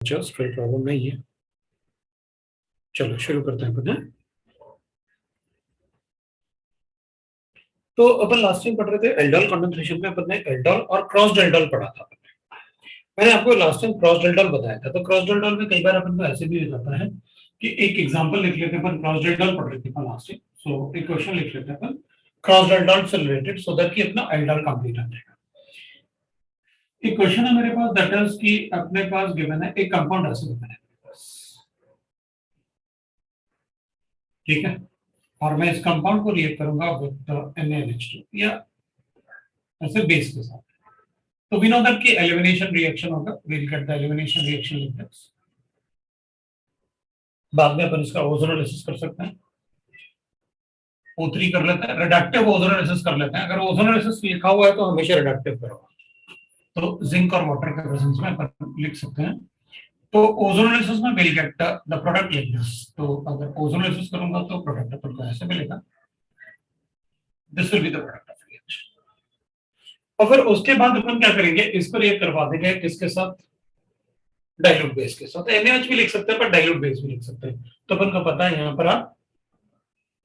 Just कोई problem नहीं है। चलो शुरू करते हैं अपन। तो अपन लास्ट टाइम पढ़ रहे थे एल्डोल कंडेंसेशन में। अपन ने एल्डोल और क्रॉस एल्डोल पढ़ा था। मैंने आपको लास्ट टाइम क्रॉस एल्डोल बताया था। तो क्रॉस एल्डोल में कई बार अपन को ऐसे भी हो जाता है कि एक एग्जांपल लिख लेते हैं। अपन क्रॉस एल्डोल पढ़ रहे थे लास्ट टाइम, सो एक क्वेश्चन लिख लेते हैं अपन क्रॉस एल्डोल से रिलेटेड, सो दैट कि अपना एल्डोल कंप्लीट हो जाएगा। एक क्वेश्चन है मेरे पास, दैट इज कि अपने पास गिवन है एक कंपाउंड ऐसे गिवन है, ठीक है, और मैं इस कंपाउंड को रिएक्ट करूंगा विद NaNH2 या ऐसे बेस के साथ। तो वी नो दैट कि एलिमिनेशन रिएक्शन होगा, we will get the elimination reaction like this. बाद में अपन इसका ओजोनोलिसिस कर सकते हैं, O3 कर लेते हैं, रिडक्टिव ओजोनोलिसिस कर लेते हैं। अगर ओजोनोलिसिस लिखा हुआ है तो हमेशा रिडक्टिव करो, तो जिंक और वाटर के प्रेजेंस में अपन लिख सकते हैं। तो ओजोनोलिसिस में will get the product like this. तो अगर ओजोनोलिसिस करूंगा तो प्रोडक्ट अपन को ऐसे मिलेगा, this will be the product of reaction. और फिर उसके बाद अपन क्या करेंगे, इसको रिएक्ट करवा देंगे किसके साथ, डाइल्यूट बेस के साथ। NaOH भी लिख सकते हैं पर डाइल्यूट बेस भी लिख सकते हैं। तो अपन को पता है यहाँ पर आप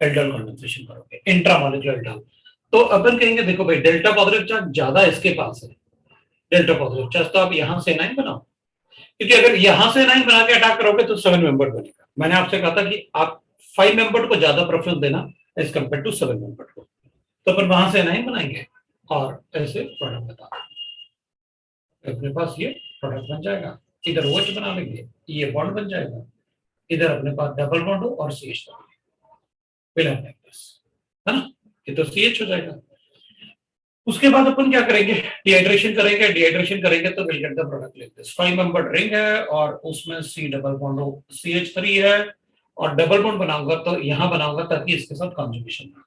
एल्डोल कंडेंसेशन करोगे, इंट्रामॉलिक्यूलर एल्डोल। तो अपन कहेंगे देखो भाई, डेल्टा पॉजिटिव चार्ज ज्यादा इसके पास है, डेल्टा पॉजिटिव चार्ज, तो आप यहां से एनाइन बनाओ, क्योंकि अगर यहां से एनाइन बना के अटैक करोगे तो 7 मेंबर बनेगा। मैंने आपसे कहा था कि आप 5 मेंबर को ज्यादा प्रेफरेंस देना एज कंपेयर टू 7 मेंबर को। तो अपन वहां से एनाइन बनाएंगे और ऐसे प्रोडक्ट बता, अपने पास ये प्रोडक्ट बन जाएगा। इधर OH बना लेंगे, ये बॉन्ड बन जाएगा, इधर अपने पास डबल बॉन्ड हो और CH है ना, ये तो CH हो जाएगा। उसके बाद अपन क्या करेंगे, डिहाइड्रेशन करेंगे। डिहाइड्रेशन करेंगे तो will get the product like this. 5 member ring है और उसमें C डबल बॉन्ड हो, CH3 है, और डबल बॉन्ड बनाऊंगा तो यहां बनाऊंगा ताकि इसके साथ कॉन्जुगेशन हो,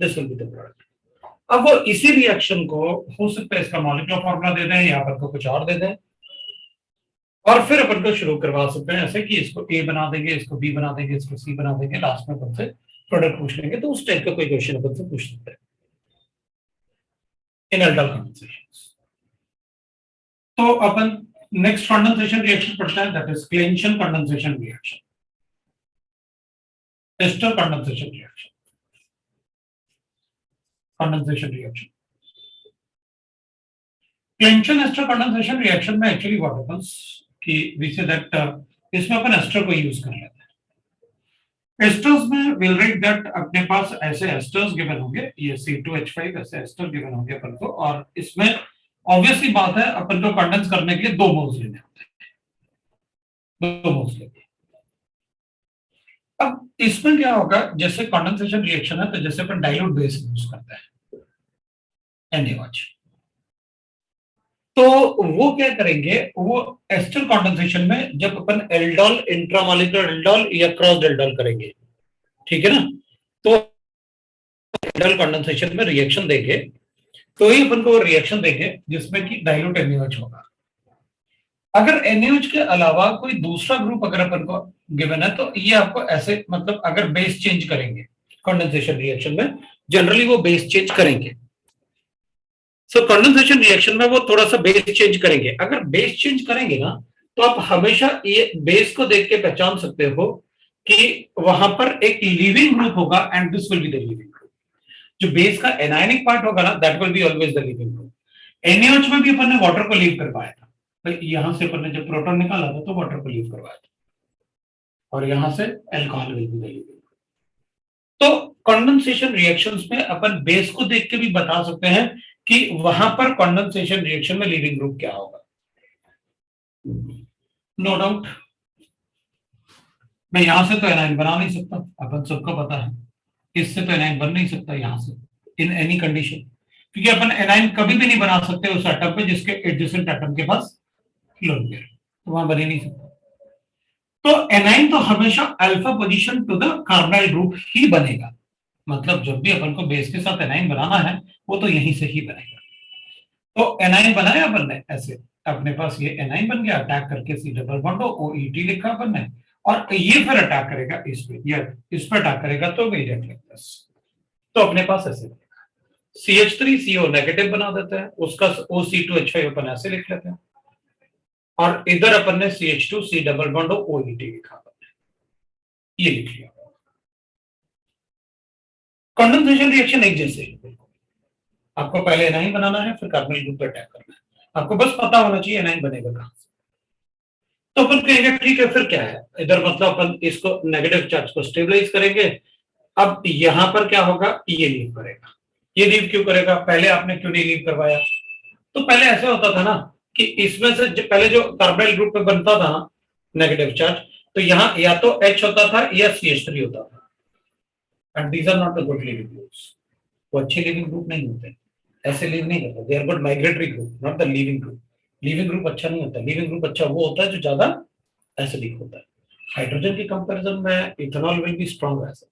this will be the product. अब वो इसी रिएक्शन को हो सकता है इसका मॉलिक्यूलर फॉर्मूला दे दें या अपन को कुछ और दे दें, और फिर अपन को शुरू करवा सकते हैं ऐसे कि इसको A बना देंगे, इसको B बना देंगे, इसको C बना देंगे, लास्ट में अपन से प्रोडक्ट पूछ लेंगे। तो उस टाइप का कोई क्वेश्चन अपन से पूछ सकते हैं इन एल्डोल कंडेंसेशन। तो अपन नेक्स्ट कंडेंसेशन रिएक्शन पढ़ते हैं, that is Claisen condensation reaction, ester condensation reaction, condensation reaction. Claisen ester condensation reaction में एक्चुअली व्हाट हैपेंस कि वी से दैट इसमें अपन एस्टर को यूज कर लेते हैं। एस्टर्स में विल राइट दैट अपने पास ऐसे एस्टर्स गिवन होंगे, ये C2H5 ऐसे एस्टर गिवन होंगे अपन को, और इसमें ऑब्वियसली बात है अपन को कंडेंस करने के लिए 2 मोल्स लेने होते हैं, 2 मोल्स लेने। अब इसमें क्या होगा, जैसे कंडेंसेशन रिएक्शन है तो जैसे अपन डाइल्यूट बेस यूज करते हैं NaOH, तो वो क्या करेंगे, वो एस्टर कंडेंसेशन में जब अपन एल्डोल, इंट्रामॉलिक्यूलर एल्डोल या क्रॉस एल्डोल करेंगे, ठीक है ना, तो एल्डोल कंडेंसेशन में रिएक्शन देंगे तो ही अपन को रिएक्शन देंगे जिसमें कि डाइल्यूट NaOH होगा। अगर NaOH के अलावा कोई दूसरा ग्रुप अगर अपन को गिवन है तो ये आपको ऐसे, मतलब अगर बेस चेंज करेंगे कंडेंसेशन रिएक्शन में, जनरली वो बेस चेंज करेंगे। सो कंडेंसेशन रिएक्शन में वो थोड़ा सा बेस चेंज करेंगे। अगर बेस चेंज करेंगे ना तो आप हमेशा ये बेस को देख के पहचान सकते हो कि वहां पर एक लिविंग ग्रुप होगा and this will be the leaving group. जो बेस का एनायनिक पार्ट होगा ना, that will be always the leaving group. NaOH में भी अपन ने वाटर को लीव करवाया था, तो यहां से अपन ने जब प्रोटॉन निकाला था तो वाटर को लीव करवाया था, और यहां से alcohol will be the living. तो कंडेंसेशन रिएक्शंस में अपन बेस को देख के भी बता सकते हैं कि वहां पर कंडेंसेशन रिएक्शन में लीविंग ग्रुप क्या होगा। No doubt. मैं यहां से तो एनाइन बना नहीं सकता, अपन सबको पता है, इससे तो एनाइन बन नहीं सकता यहां से इन एनी कंडीशन, क्योंकि अपन एनाइन कभी भी नहीं बना सकते उस एटम पे जिसके एडजेसेंट एटम के पास लोन पेयर, तो वहां बन ही नहीं सकता। तो एनाइन तो हमेशा alpha position to the carbonyl group ही बनेगा, मतलब जब भी अपन को बेस के साथ एनाइन बनाना है वो तो यहीं से ही बनेगा। तो एनाइन बनाया अपन ने ऐसे, अपने पास ये एनाइन बन गया, अटैक करके C डबल बॉन्ड OET लिखा अपन ने, और ये फिर अटैक करेगा इस पे, ये इस पे अटैक करेगा तो वेरिएंट लाइक दिस। तो अपने पास ऐसे CH3CO नेगेटिव बना देते हैं, उसका OC2H5 अपन ऐसे लिख लेते हैं, और इधर अपन ने CH2 C double bond OET लिखा, ये लिख लिया। कंडेंसेशन रिएक्शन एक जैसे है, आपको पहले एनाइन बनाना है, फिर कार्बोनिल ग्रुप पे अटैक करना है, आपको बस पता होना चाहिए एनाइन बनेगा कहां से। तो अपन कहेंगे ठीक है, फिर क्या है इधर, मतलब अपन इसको नेगेटिव चार्ज को स्टेबलाइज करेंगे। अब यहां पर क्या होगा, ये लीव करेगा। ये लीव क्यों करेगा, पहले आपने क्यों नहीं लीव करवाया? तो पहले ऐसा होता था ना कि इसमें से पहले जो कार्बोनाइल ग्रुप में बनता था ना नेगेटिव चार्ज, तो यहाँ या तो H होता था या CH3 होता था, and these are not the good leaving groups. वो अच्छे लिविंग ग्रुप नहीं होते, ऐसे लीव नहीं करते। They are good migratory group, not the leaving group. Leaving group अच्छा नहीं होता, लिविंग ग्रुप अच्छा वो होता है जो ज्यादा एसिडिक होता है। हाइड्रोजन के कंपैरिजन में ethanol will be strong acid,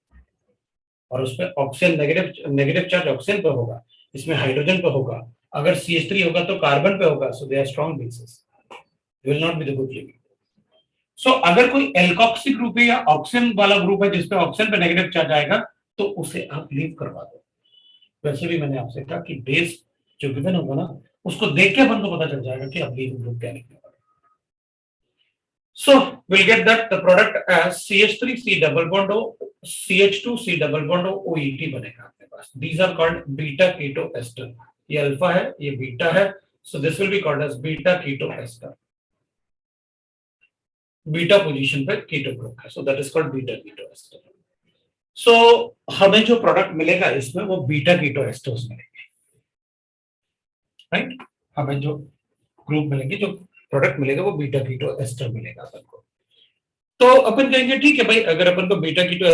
और उसपे oxygen negative negative charge oxygen पे होगा, इसमें हाइड्रोजन पे होगा। अगर CH3 होगा तो कार्बन पे होगा, so they are strong bases, will not be the good leaving. So अगर कोई एल्कोक्सी ग्रुप है या ऑक्सीजन वाला ग्रुप है जिसपे ऑक्सीजन पे नेगेटिव चार्ज आएगा, तो उसे आप लीव करवा दो। वैसे भी मैंने आपसे कहा कि बेस जो गिवन होगा ना, उसको देख के अपन को पता चल जाएगा कि अब लीविंग ग्रुप क्या लिखने वाला है। So we'll get that the product as CH3C double bond O, CH2C double bond O, OET बनेगा आपके पास। These are called beta keto ester। ये अल्फा है, ये बीटा है, so this will be called as beta keto ester। Beta position पे keto group है, so that is called beta keto ester। so हमें जो प्रोडक्ट मिलेगा इसमें वो बीटा कीटो एस्टर्स मिलेंगे, राइट। हमें जो ग्रुप मिलेंगे, जो प्रोडक्ट मिलेगा वो बीटा कीटो एस्टर मिलेगा अपन को। तो अपन कहेंगे ठीक है भाई, अगर अपन को बीटा कीटो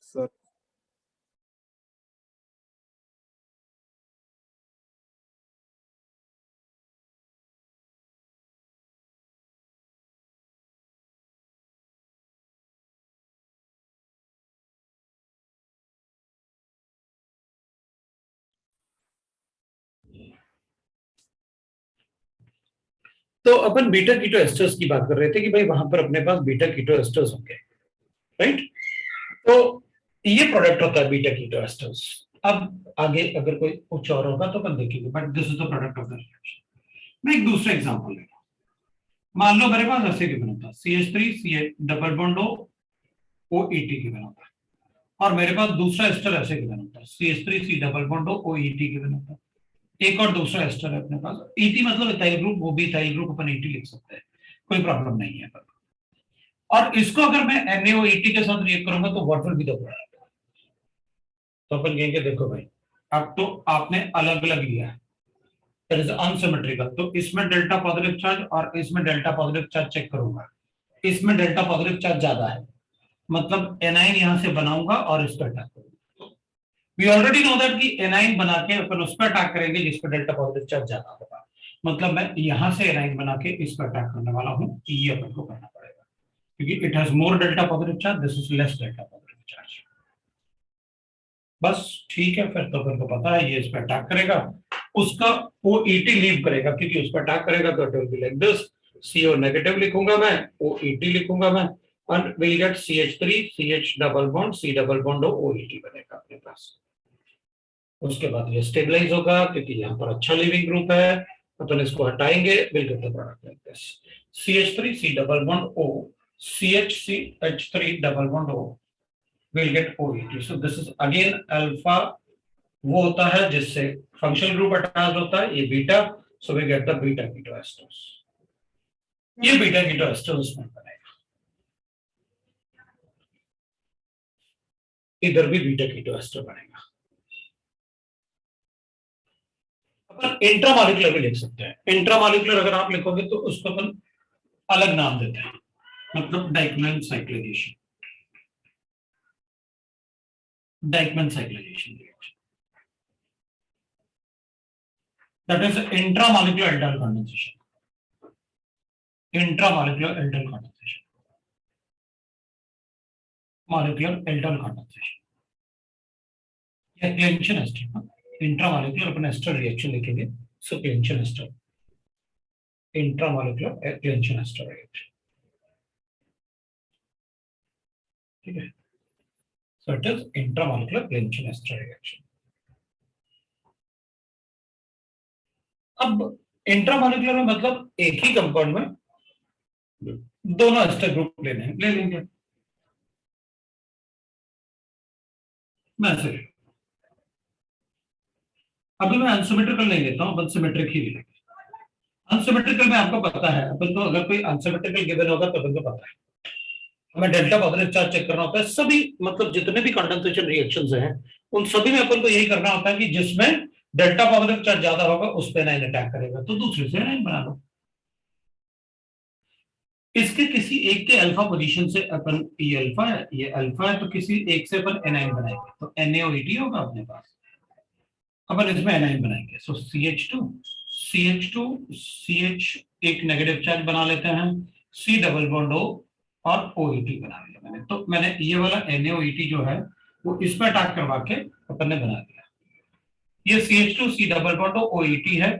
सर तो अपन बीटा कीटो एस्टर्स की बात कर रहे थे कि भाई वहां पर अपने पास बीटा कीटो एस्टर्स होंगे, राइट। तो ये प्रोडक्ट होता है बीटा कीटो एस्टर्स। अब आगे अगर कोई कुछ और होगा तो अपन देखेंगे, but this is the product of the reaction. मैं एक दूसरा एग्जांपल लेता हूं। मान लो मेरे पास ऐसे गिवन होता है CH3 CH double bond OET given होता है, और मेरे पास दूसरा एस्टर ऐसे गिवन होता है CH3 C double bond OET given होता है। एक और दूसरा एस्टर है अपने पास, ET मतलब इथाइल ग्रुप, वो भी इथाइल ग्रुप अपन ET लिख सकते हैं, कोई प्रॉब्लम नहीं है। और इसको अगर मैं NaOET के साथ रिएक्ट करूंगा तो what will be the product? तो अपन कहेंगे देखो भाई, अब तो आपने अलग अलग लिया है, इट इज अनसिमेट्रिकल, तो इसमें डेल्टा पॉजिटिव चार्ज और इसमें डेल्टा पॉजिटिव चार्ज चेक करूंगा, इसमें डेल्टा पॉजिटिव चार्ज ज्यादा है, मतलब एनाइन यहां से बनाऊंगा और इस पर अटैक करूंगा। वी ऑलरेडी नो दैट कि एनाइन बना के अपन उस पर अटैक करेंगे जिस पर डेल्टा पॉजिटिव चार्ज ज्यादा होगा, मतलब मैं यहां से एनाइन बना के इस पर अटैक करने वाला हूं, ये अपन को करना पड़ेगा, क्योंकि it has more delta positive charge, this is less delta positive charge. बस ठीक है, फिर तो अपन को पता है ये इस पर अटैक करेगा, उसका वो ET लीव करेगा, क्योंकि उस पर अटैक करेगा तो it will be like this, CO negative लिखूंगा मैं, OET लिखूंगा मैं, और will get CH3 CH double bond C double bond OET बनेगा अपने पास। उसके बाद ये स्टेबलाइज होगा क्योंकि यहाँ पर अच्छा लिविंग ग्रुप है, अपन इसको हटाएंगे, will get the product like this, CH3 C double bond O CH3 double bond O will get OET। So this is again alpha, वो होता है जिससे फंक्शनल ग्रुप अटैच होता है, ये beta, so we get the beta keto esters. ये beta keto esters में बनेगा, इधर भी बीटा कीटो एस्टर बनेगा। अपन इंट्रामॉलिक्यूलर भी लिख सकते हैं। इंट्रामॉलिक्यूलर अगर आप लिखोगे तो उसको अपन अलग नाम देते हैं, मतलब Dieckmann cyclisation, Dieckmann cyclisation reaction, that is intramolecular aldol condensation, intramolecular aldol condensation, molecular aldol condensation या क्लेंशन एस्टर। इंट्रामॉलिक्यूलर अपन एस्टर रिएक्शन लिखेंगे, so Claisen ester, intramolecular Claisen ester reaction, ठीक है। So it is intramolecular prevention ester reaction. अब intramolecular में मतलब एक ही compound में दोनों एस्टर ग्रुप लेने हैं, ले लेंगे। मैं अभी मैं अनसिमेट्रिकल नहीं लेता हूं, सिमेट्रिक ही लेंगे। अनसिमेट्रिकल में आपको पता है, अपन को अगर कोई अनसिमेट्रिकल गिवन होगा तो अपन को पता है हमें डेल्टा पॉजिटिव चार्ज चेक करना होता है। सभी मतलब जितने भी कंडेंसेशन रिएक्शंस हैं उन सभी में अपन को यही करना होता है कि जिसमें डेल्टा पॉजिटिव चार्ज ज्यादा होगा उस पे एनाइन अटैक करेगा, तो दूसरे से एनाइन बना लो। इसके किसी एक के अल्फा पोजीशन से अपन, ये अल्फा है तो किसी एक से अपन एनाइन बनाएंगे तो NaOH होगा अपने पास। अपन इसमें एनाइन बनाएंगे, सो CH2 CH एक नेगेटिव चार्ज बना लेते हैं, C डबल बॉन्ड O और OET बना लिया मैंने। तो मैंने ये वाला NaOH जो है वो इस पर अटैक करवा के अपन ने बना दिया। ये CH2 C double bond OET है,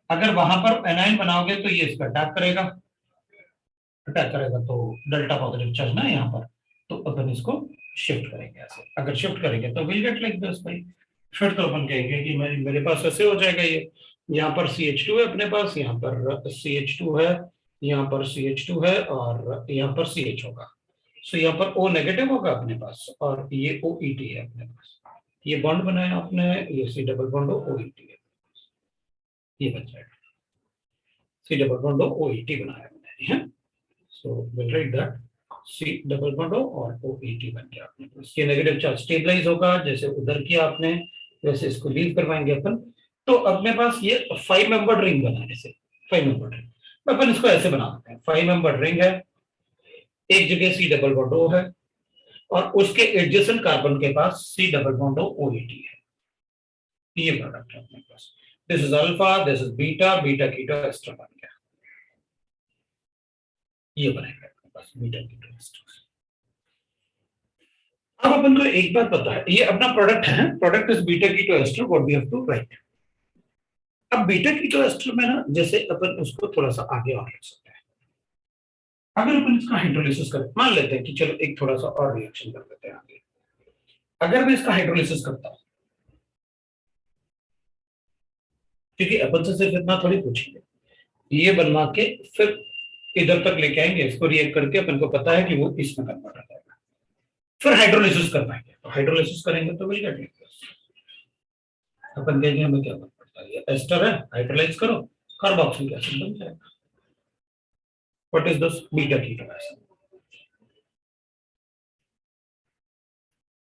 अगर वहां पर एनाइन बनाओगे तो ये इस पर अटैक करेगा तो डेल्टा पॉजिटिव चार्ज ना यहाँ पर, तो अपन इसको शिफ्ट करेंगे ऐसे। अगर शिफ्ट करेंगे तो विल गेट लाइक दिस भाई। फिर तो अपन कहेंगे कि मेरे पास ऐसे हो जाएगा, ये यहाँ पर CH2 है अपने पास, यहाँ पर CH2 है, यहाँ पर CH2 है और यहाँ पर CH होगा। सो यहाँ पर O नेगेटिव होगा अपने पास और ये OET है अपने पास। ये बॉन्ड बनाया आपने, ये C डबल बॉन्ड OET है, ये बन जाएगा C डबल बॉन्ड OET बनाया मैंने। So we'll write that C double bond और OET बन गया अपने पास। ये नेगेटिव चार्ज स्टेबलाइज होगा, जैसे उधर किया आपने वैसे इसको लीव करवाएंगे अपन। तो अपने पास ये 5 मेंबर्ड रिंग बना है, ऐसे 5 मेंबर्ड रिंग। अपन इसको ऐसे बना सकते हैं, 5 मेंबर्ड रिंग है, एक जगह C डबल बॉन्ड O है और उसके एडजेसेंट कार्बन के पास C डबल बॉन्ड OET है। ये प्रोडक्ट है अपने पास। This is alpha, this is beta, beta keto ester बन गया, ये बनेगा अपने पास बीटा कीटो एस्टर। अब अपन को एक बात पता है, ये अपना प्रोडक्ट है, product is beta keto ester, what we have to write. अब बीटा कीटो एस्टर में ना जैसे अपन उसको थोड़ा सा आगे और लिख सकते हैं। अगर अपन इसका हाइड्रोलिसिस करें, मान लेते हैं कि चलो एक थोड़ा सा और रिएक्शन कर लेते हैं आगे। अगर मैं इसका हाइड्रोलिसिस करता हूं, क्योंकि अपन से सिर्फ इतना थोड़ी पूछेंगे, ये बनवा के फिर इधर तक लेके आएंगे, इसको रिएक्ट करके अपन को पता है कि वो इसमें कन्वर्ट हो जाएगा, फिर हाइड्रोलिसिस कर पाएंगे। तो हाइड्रोलिसिस करेंगे तो विल गेट अपन देखेंगे हमें क्या फर्क पड़ता है। ये एस्टर है, हाइड्रोलाइज करो, कार्बोक्सिलिक एसिड बन जाएगा। What is this? Beta keto acid.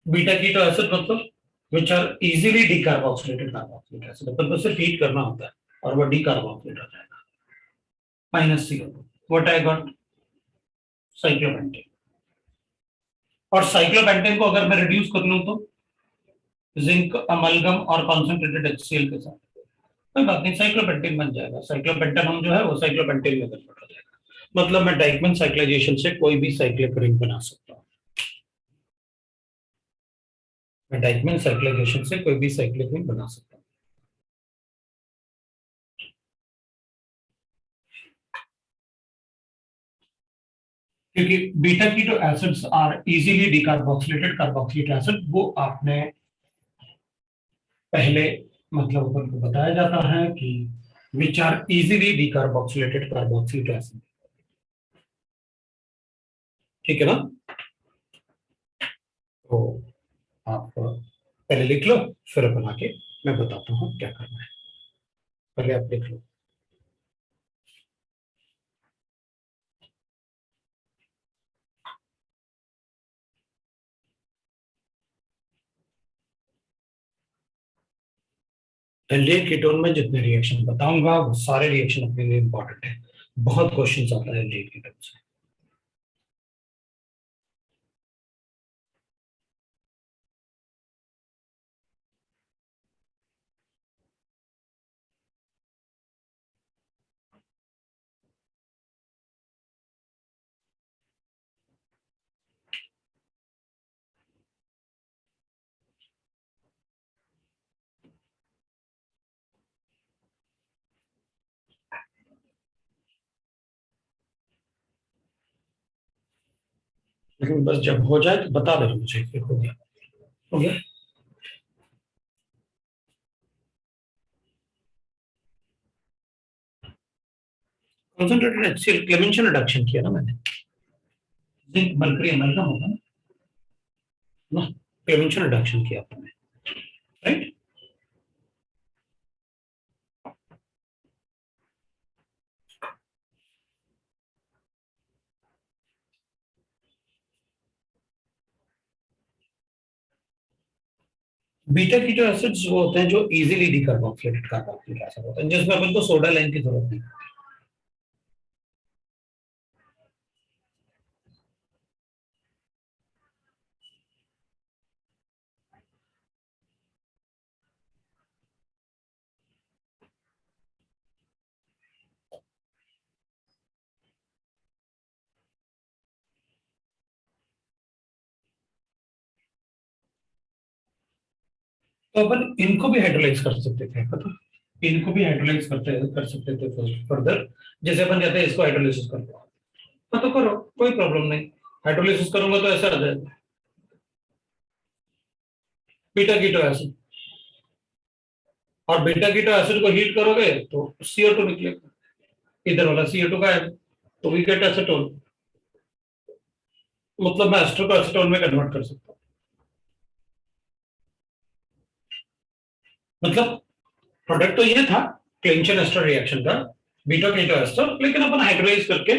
Beta keto acid मतलब which are easily decarboxylated carboxylic acid। अपन को सिर्फ हीट करना होता है और वो डीकार्बोक्सिलेट हो जाएगा। Minus CO, what I got? Cyclopentane. और साइक्लोपेंटेन को अगर मैं रिड्यूस कर लूं तो जिंक अमलगम और कॉन्सेंट्रेटेड HCl के साथ, कोई बात नहीं, साइक्लोपेंटेन बन जाएगा। साइक्लोपेंटेन हम जो है वो साइक्लोपेंटेन में कन्वर्ट हो जाएगा। मतलब मैं डाइकमन साइक्लाइजेशन से कोई भी साइक्लिक रिंग बना सकता हूँ। मैं डाइकमन साइक्लाइजेशन से कोई भी साइक्लिक रिंग बना सकता हूँ। क्योंकि beta keto acids are easily decarboxylated carboxylic acid, वो आपने पहले मतलब अपन को बताया जाता है कि which are easily decarboxylated carboxylic acid. ठीक है ना? तो आप पहले लिख लो, फिर अपन आके मैं बताता हूँ क्या करना है। पहले आप लिख लो। एल्डिहाइड कीटोन में जितने रिएक्शन बताऊंगा वो सारे रिएक्शन अपने लिए इंपॉर्टेंट है, बहुत क्वेश्चंस आता है एल्डिहाइड कीटोन से। लेकिन बस जब हो जाए तो बता देना मुझे कि हो गया। हो गया। कंसंट्रेटेड HCl क्लेमेंशियल रिडक्शन किया ना मैंने, जिंक मरकरी अमेरिकम होगा ना, क्लेमेंशियल रिडक्शन किया आपने, राइट। बीटा कीटो एसिड्स वो होते हैं जो इजीली डिकार्बोक्सिलेटेड कार्बोक्सिलिक एसिड होते हैं, जिसमें अपन को सोडा लाइन की जरूरत नहीं। तो अपन इनको भी हाइड्रोलाइज कर सकते थे, पता, इनको भी हाइड्रोलाइज कर सकते थे फर्दर। जैसे अपन कहते हैं इसको हाइड्रोलाइसिस कर दो, हाँ तो करो, कोई प्रॉब्लम नहीं। हाइड्रोलाइसिस करूंगा तो ऐसा आ जाएगा बीटा कीटो एसिड, और बीटा कीटो एसिड को हीट करोगे तो CO2 निकलेगा, इधर वाला CO2 का है, तो वी गेट एसीटोन, मतलब मैं एस्टर को एसीटोन में कन्वर्ट कर सकता हूँ। मतलब प्रोडक्ट तो ये था क्लिंचन एस्टर रिएक्शन का, बीटा कीटो एस्टर, लेकिन अपन हाइड्रोलाइज करके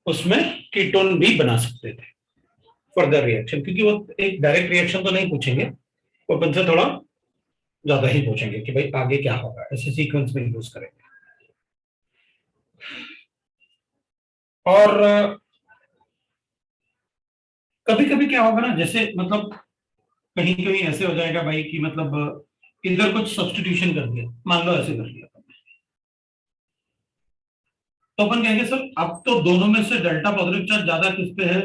उसमें कीटोन भी बना सकते थे फर्दर रिएक्शन, क्योंकि वो एक डायरेक्ट रिएक्शन तो नहीं पूछेंगे, वो अपन से थोड़ा ज्यादा ही पूछेंगे कि भाई आगे क्या होगा, ऐसे सीक्वेंस में यूज करेंगे। और कभी कभी क्या होगा ना, जैसे मतलब कहीं कहीं ऐसे हो जाएगा भाई कि मतलब इधर कुछ सब्सटीट्यूशन कर दिया, मान लो ऐसे कर दिया, तो अपन कहेंगे सर अब तो दोनों में से डेल्टा पॉजिटिव चार्ज ज्यादा किस पे है,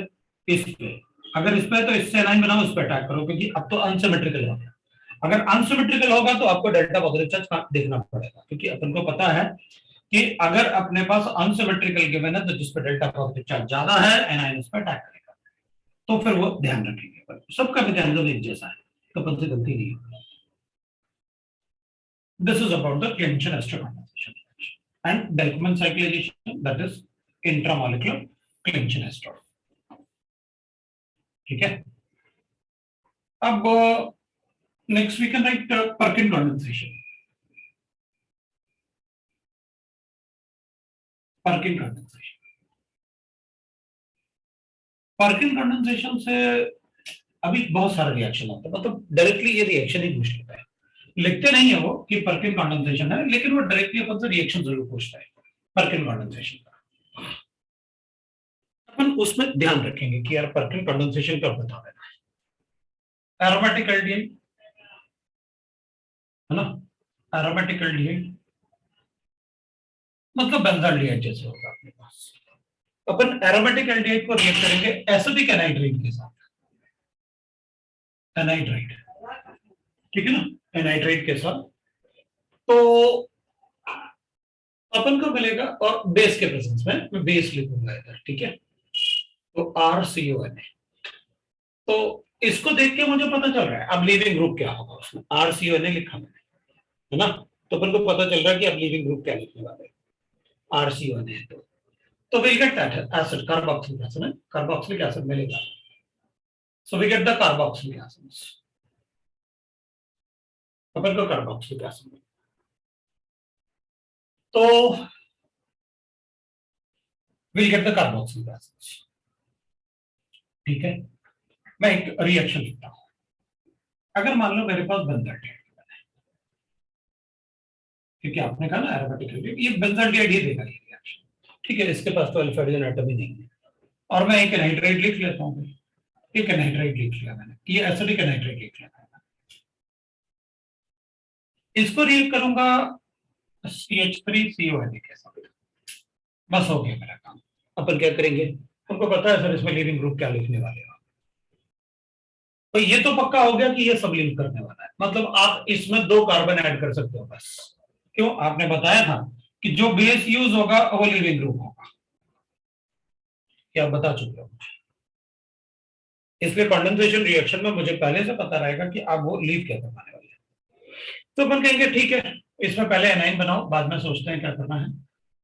इस पे। अगर इस पे है तो इससे एनाइन बनाओ, उस पे अटैक करो, क्योंकि अब तो अनसिमेट्रिकल हो गया। अगर अनसिमेट्रिकल होगा तो आपको डेल्टा पॉजिटिव चार्ज देखना पड़ेगा, क्योंकि अपन को पता है कि अगर अपने पास अनसिमेट्रिकल गिवन है तो जिस पे डेल्टा पॉजिटिव चार्ज ज्यादा है एनाइन उस पर अटैक करेगा। तो फिर वो ध्यान रखेंगे, पर सबका मैकेनिज्म एक जैसा है, तो अपन से गलती नहीं होगी। This is about the Claisen ester condensation and Delkman cyclization, that is intramolecular Claisen ester. ठीक है, अब next we can write Perkin condensation. Perkin condensation, Perkin condensation से अभी बहुत सारे रिएक्शन होते हैं, मतलब डायरेक्टली ये रिएक्शन ही पूछ लेता है, लिखते नहीं है वो कि पर्किन कंडेंसेशन है, लेकिन वो डायरेक्टली अपन से रिएक्शन जरूर पूछता है पर्किन कंडेंसेशन का। अपन उसमें ध्यान रखेंगे कि यार पर्किन कंडेंसेशन कब बता देना है। एरोमेटिक एल्डिहाइड है ना, एरोमेटिक एल्डिहाइड मतलब बेंजाल्डिहाइड जैसे होगा अपने पास। अपन एरोमेटिक एल्डिहाइड को रिएक्ट करेंगे एसिडिक एनाइड्राइड के साथ, एनाइड्राइड, ठीक है ना, एनाइड्राइड के साथ, तो अपन को मिलेगा, और बेस के प्रेजेंस में मैं बेस लिखूंगा इधर, ठीक है, तो RCONA। तो इसको देख के मुझे पता चल रहा है अब लीविंग ग्रुप क्या होगा, उसमें RCONA लिखा मैंने, है ना, तो अपन को पता चल रहा है कि अब लीविंग ग्रुप क्या लिखने वाले हैं, RCONA है तो we'll get that acid, carboxylic acid, carboxylic acid मिलेगा, so we get the carboxylic acids, अपन को carboxylic acid, तो we'll get the carboxylic acids। ठीक है, मैं एक रिएक्शन लिखता हूं, अगर मान लो मेरे पास बेंजाल्डिहाइड, क्योंकि आपने कहा ना एरोमेटिक, ये बेंजाल्डिहाइड ही देगा ये रिएक्शन, ठीक है, इसके पास तो अल्फा-हाइड्रोजन एटम ही नहीं है, और मैं एक एनाइड्राइड लिख लेता हूं, एक एनाइड्राइड लिख लिया मैंने, ये एसिडिक एनाइड्राइड लिख लिया मैंने, इसको रिएक्ट करूंगा CH3CONA के साथ, बस हो गया मेरा काम। अपन क्या करेंगे, हमको पता है सर इसमें लीविंग ग्रुप क्या लिखने वाले हो, तो ये तो पक्का हो गया कि ये सब लिंक करने वाला है, मतलब आप इसमें 2 कार्बन ऐड कर सकते हो बस, क्यों, आपने बताया था कि जो बेस यूज होगा वो लिविंग ग्रुप होगा, क्या बता चुके हो मुझे, इसलिए कंडेंसेशन रिएक्शन में मुझे पहले से पता रहेगा कि आप वो लीव क्या करवाने वाले हैं। तो अपन कहेंगे ठीक है, इसमें पहले एनाइन बनाओ, बाद में सोचते हैं क्या करना है।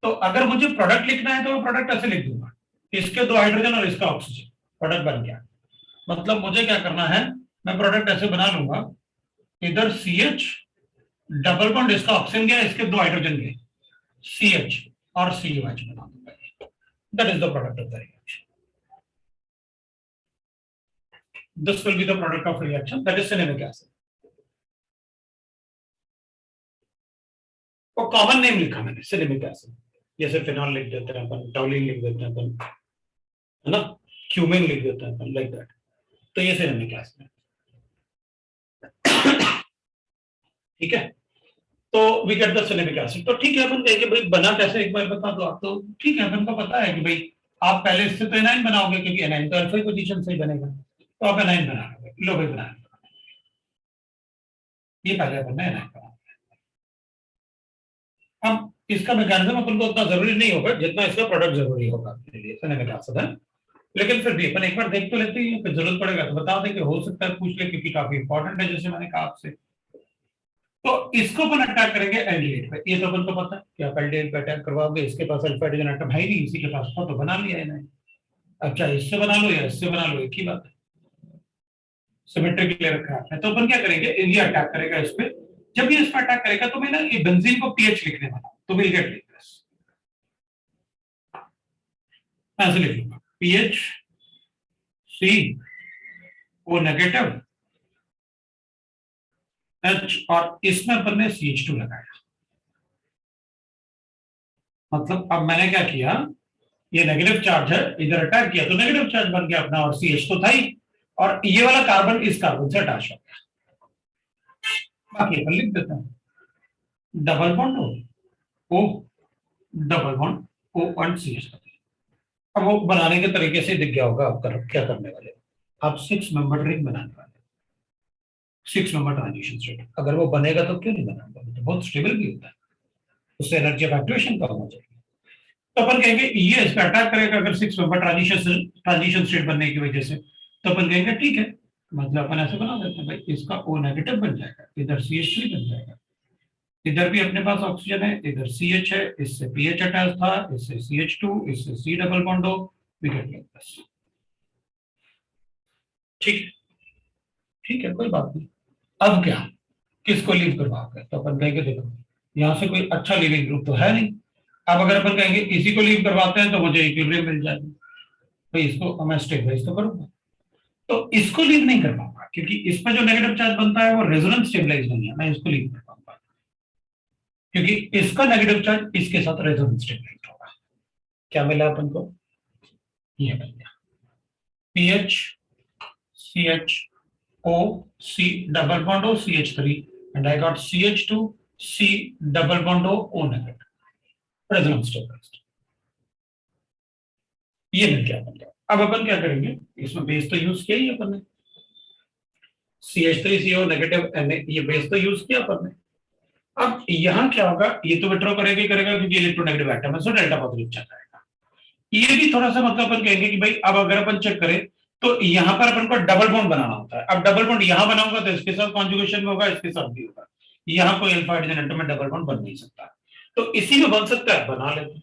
तो अगर मुझे प्रोडक्ट लिखना है तो मैं प्रोडक्ट ऐसे लिख दूंगा, इसके 2 हाइड्रोजन और इसका ऑक्सीजन, प्रोडक्ट बन गया। मतलब मुझे क्या करना है, मैं प्रोडक्ट ऐसे बना लूंगा, इधर CH डबल बॉन्ड, इसका ऑक्सीजन गया, इसके 2 हाइड्रोजन गए, CH और COH बना दूंगा। That is the product of the reaction. This will be the product of reaction, that is cinnamic acid. वो कॉमन नेम लिखा मैंने, सिनेमिक एसिड। जैसे फिनॉल लिख देते हैं अपन, टॉलिन लिख देते हैं अपन, है ना, क्यूमिन लिख देते हैं अपन, लाइक दैट। तो ये सिनेमिक एसिड है। ठीक है, तो we get the cinnamic acid. तो ठीक है, अपन कहेंगे भाई बना कैसे, एक बार बता दो आप। तो ठीक है, अपन को पता है कि भाई आप पहले इससे तो एनाइन बनाओगे, क्योंकि एनाइन तो अल्फा पोजीशन से ही बनेगा, तो आप एनाइन बना लोगे। लो भाई बना, ये पहले अपन ने एनाइन बना। अब इसका मैकेनिज्म अपन को उतना जरूरी नहीं होगा जितना इसका प्रोडक्ट जरूरी होगा अपने लिए, सिनेमिक एसिड है। लेकिन फिर भी अपन एक बार देख तो लेते हैं, फिर जरूरत पड़ेगा तो बता दें कि हो सकता है पूछ ले, क्योंकि काफी इंपॉर्टेंट है, जैसे मैंने कहा आपसे। तो इसको अपन अटैक करेंगे एल्डिहाइड पे। ये तो अपन को पता है कि आप एल्डिहाइड पे अटैक करवाओगे, इसके पास अल्फा हाइड्रोजन एटम है ही नहीं, इसी के पास था तो बना लिया इन्हें। अब चाहे इससे बना लो या इससे बना लो, एक ही बात है, सिमेट्रिक ले रखा है आपने। तो अपन क्या करेंगे, ये अटैक करेगा इस पे। जब ये इस पर अटैक करेगा तो मैं ना ये बेंजीन को पीएच लिखने वाला, तो विल गेट लाइक दिस, ऐसे लिख लूंगा, pH C O negative H, और इसमें अपन ने CH2 लगाया। मतलब अब मैंने क्या किया, ये नेगेटिव चार्ज है, इधर अटैक किया तो नेगेटिव चार्ज बन गया अपना, और CH तो था ही, और ये वाला कार्बन इस कार्बन से अटैच हो गया। बाकी अपन लिख देते हैं, double bond O, double bond O1CH। अब वो बनाने के तरीके से दिख गया होगा आप क्या करने वाले, आप 6 मेंबर रिंग बनाने वाले, 6 मेंबर ट्रांजिशन स्टेट। अगर वो बनेगा तो क्यों नहीं बनेगा, तो बहुत स्टेबल भी होता है, उससे एनर्जी ऑफ एक्टिवेशन कम हो जाएगी। तो अपन कहेंगे ये इस पर अटैक करेगा अगर 6 मेंबर ट्रांजिशन स्टेट बनने की वजह से, तो अपन कहेंगे ठीक है, मतलब अपन ऐसे बना देते हैं भाई, इसका O नेगेटिव बन जाएगा, इधर CH3 बन जाएगा, इधर भी अपने पास ऑक्सीजन है, इधर CH है, इससे पीएच अटैच था, इससे CH2, इससे C double bond O, we get like this. ठीक, ठीक है, कोई बात नहीं। अब क्या, किसको लीव करवाओगे, तो अपन कहेंगे देखो यहां से कोई अच्छा लीविंग ग्रुप तो है नहीं। अब अगर अपन कहेंगे इसी को लीव करवाते हैं तो मुझे इक्विलिब्रियम मिल जाएगा, तो इसको मैं स्टेबलाइज तो करूंगा। तो इसको लीव नहीं कर पाऊंगा क्योंकि इसमें जो नेगेटिव चार्ज बनता है वो रेजोनेंस स्टेबलाइज नहीं है, मैं इसको लीव कर पाऊंगा क्योंकि इसका नेगेटिव चार्ज इसके साथ रेजोनेंस स्टेबलाइज होगा। क्या मिला अपन को, ये मिल गया, pH CH O C double bond O CH3 and I got CH2 C double bond O negative, resonance stabilized। ये मिल गया अपन का। अब अपन क्या करेंगे, इसमें बेस तो यूज किया ही अपन ने, CH3CO नेगेटिव Na, ये बेस तो यूज किया अपन ने। अब यहाँ क्या होगा, ये तो विड्रॉ करेगा ही करेगा क्योंकि इलेक्ट्रोनेगेटिव एटम है, सो डेल्टा पॉजिटिव चल जाएगा। ये भी थोड़ा सा मतलब अपन कहेंगे कि भाई अब अगर अपन चेक करें तो यहाँ पर अपन को डबल बॉन्ड बनाना होता है। अब डबल बॉन्ड यहाँ बनाऊंगा तो इसके साथ कॉन्जुगेशन में होगा, इसके साथ भी होगा, यहाँ कोई अल्फा हाइड्रोजन एटम में डबल बॉन्ड बन नहीं सकता। तो इसी में बन सकता है, बना लेते,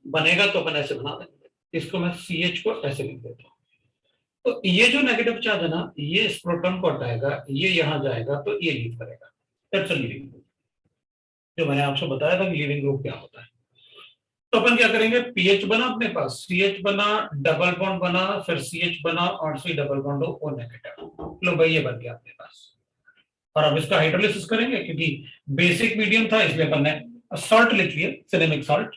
बनेगा तो अपन ऐसे बना देंगे। इसको मैं CH को ऐसे लिख देता हूँ। तो ये जो नेगेटिव चार्ज है ना, ये इस प्रोटॉन को हटाएगा, ये यहाँ जाएगा तो ये लीव करेगा, दैट्स अ लीविंग ग्रुप। जो मैंने आपसे बताया था कि लीविंग ग्रुप क्या होता है। तो अपन क्या करेंगे, पीएच बना अपने पास, CH बना, डबल बॉन्ड बना, फिर CH बना और C double bond O negative. लो भाई ये बन गया अपने पास। और अब इसका हाइड्रोलिसिस करेंगे क्योंकि बेसिक मीडियम था इसलिए अपन ने सॉल्ट लिख लिया, सिनेमिक सॉल्ट,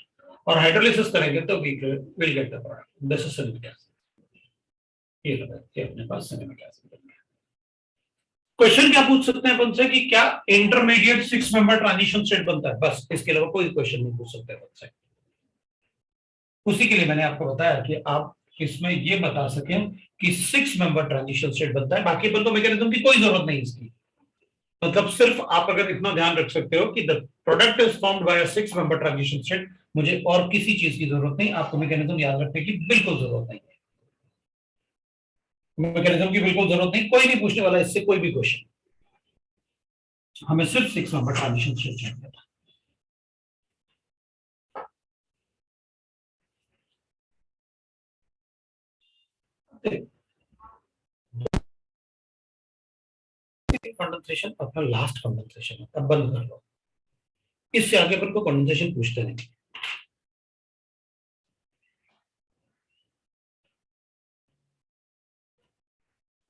और हाइड्रोलिसिस करेंगे तो will get the product, this is cinnamic acid. ये लगा कि अपने पास सिनेमिक एसिड बन गया। क्वेश्चन क्या पूछ सकते हैं अपन से कि क्या इंटरमीडिएट 6 मेंबर ट्रांजिशन स्टेट बनता है, बस इसके अलावा कोई क्वेश्चन नहीं पूछ सकते अपन से। उसी के लिए मैंने आपको बताया कि आप इसमें ये बता सकें कि 6 मेंबर ट्रांजिशन स्टेट बनता है, बाकी अपन को मैकेनिज्म की कोई जरूरत नहीं इसकी। मतलब सिर्फ आप अगर इतना ध्यान रख सकते हो कि the product is formed by a 6 member transition state, मुझे और किसी चीज की जरूरत नहीं, आपको मैकेनिज्म याद रखने की बिल्कुल जरूरत नहीं है। मैकेनिज्म की बिल्कुल जरूरत नहीं, कोई नहीं पूछने वाला इससे कोई भी क्वेश्चन, हमें सिर्फ 6 नंबर ट्रांजिशन स्टेट चाहिए था। कंडेंसेशन अपना लास्ट कंडेंसेशन है, अब बंद कर लो, इससे आगे अपन को कंडेंसेशन पूछते नहीं।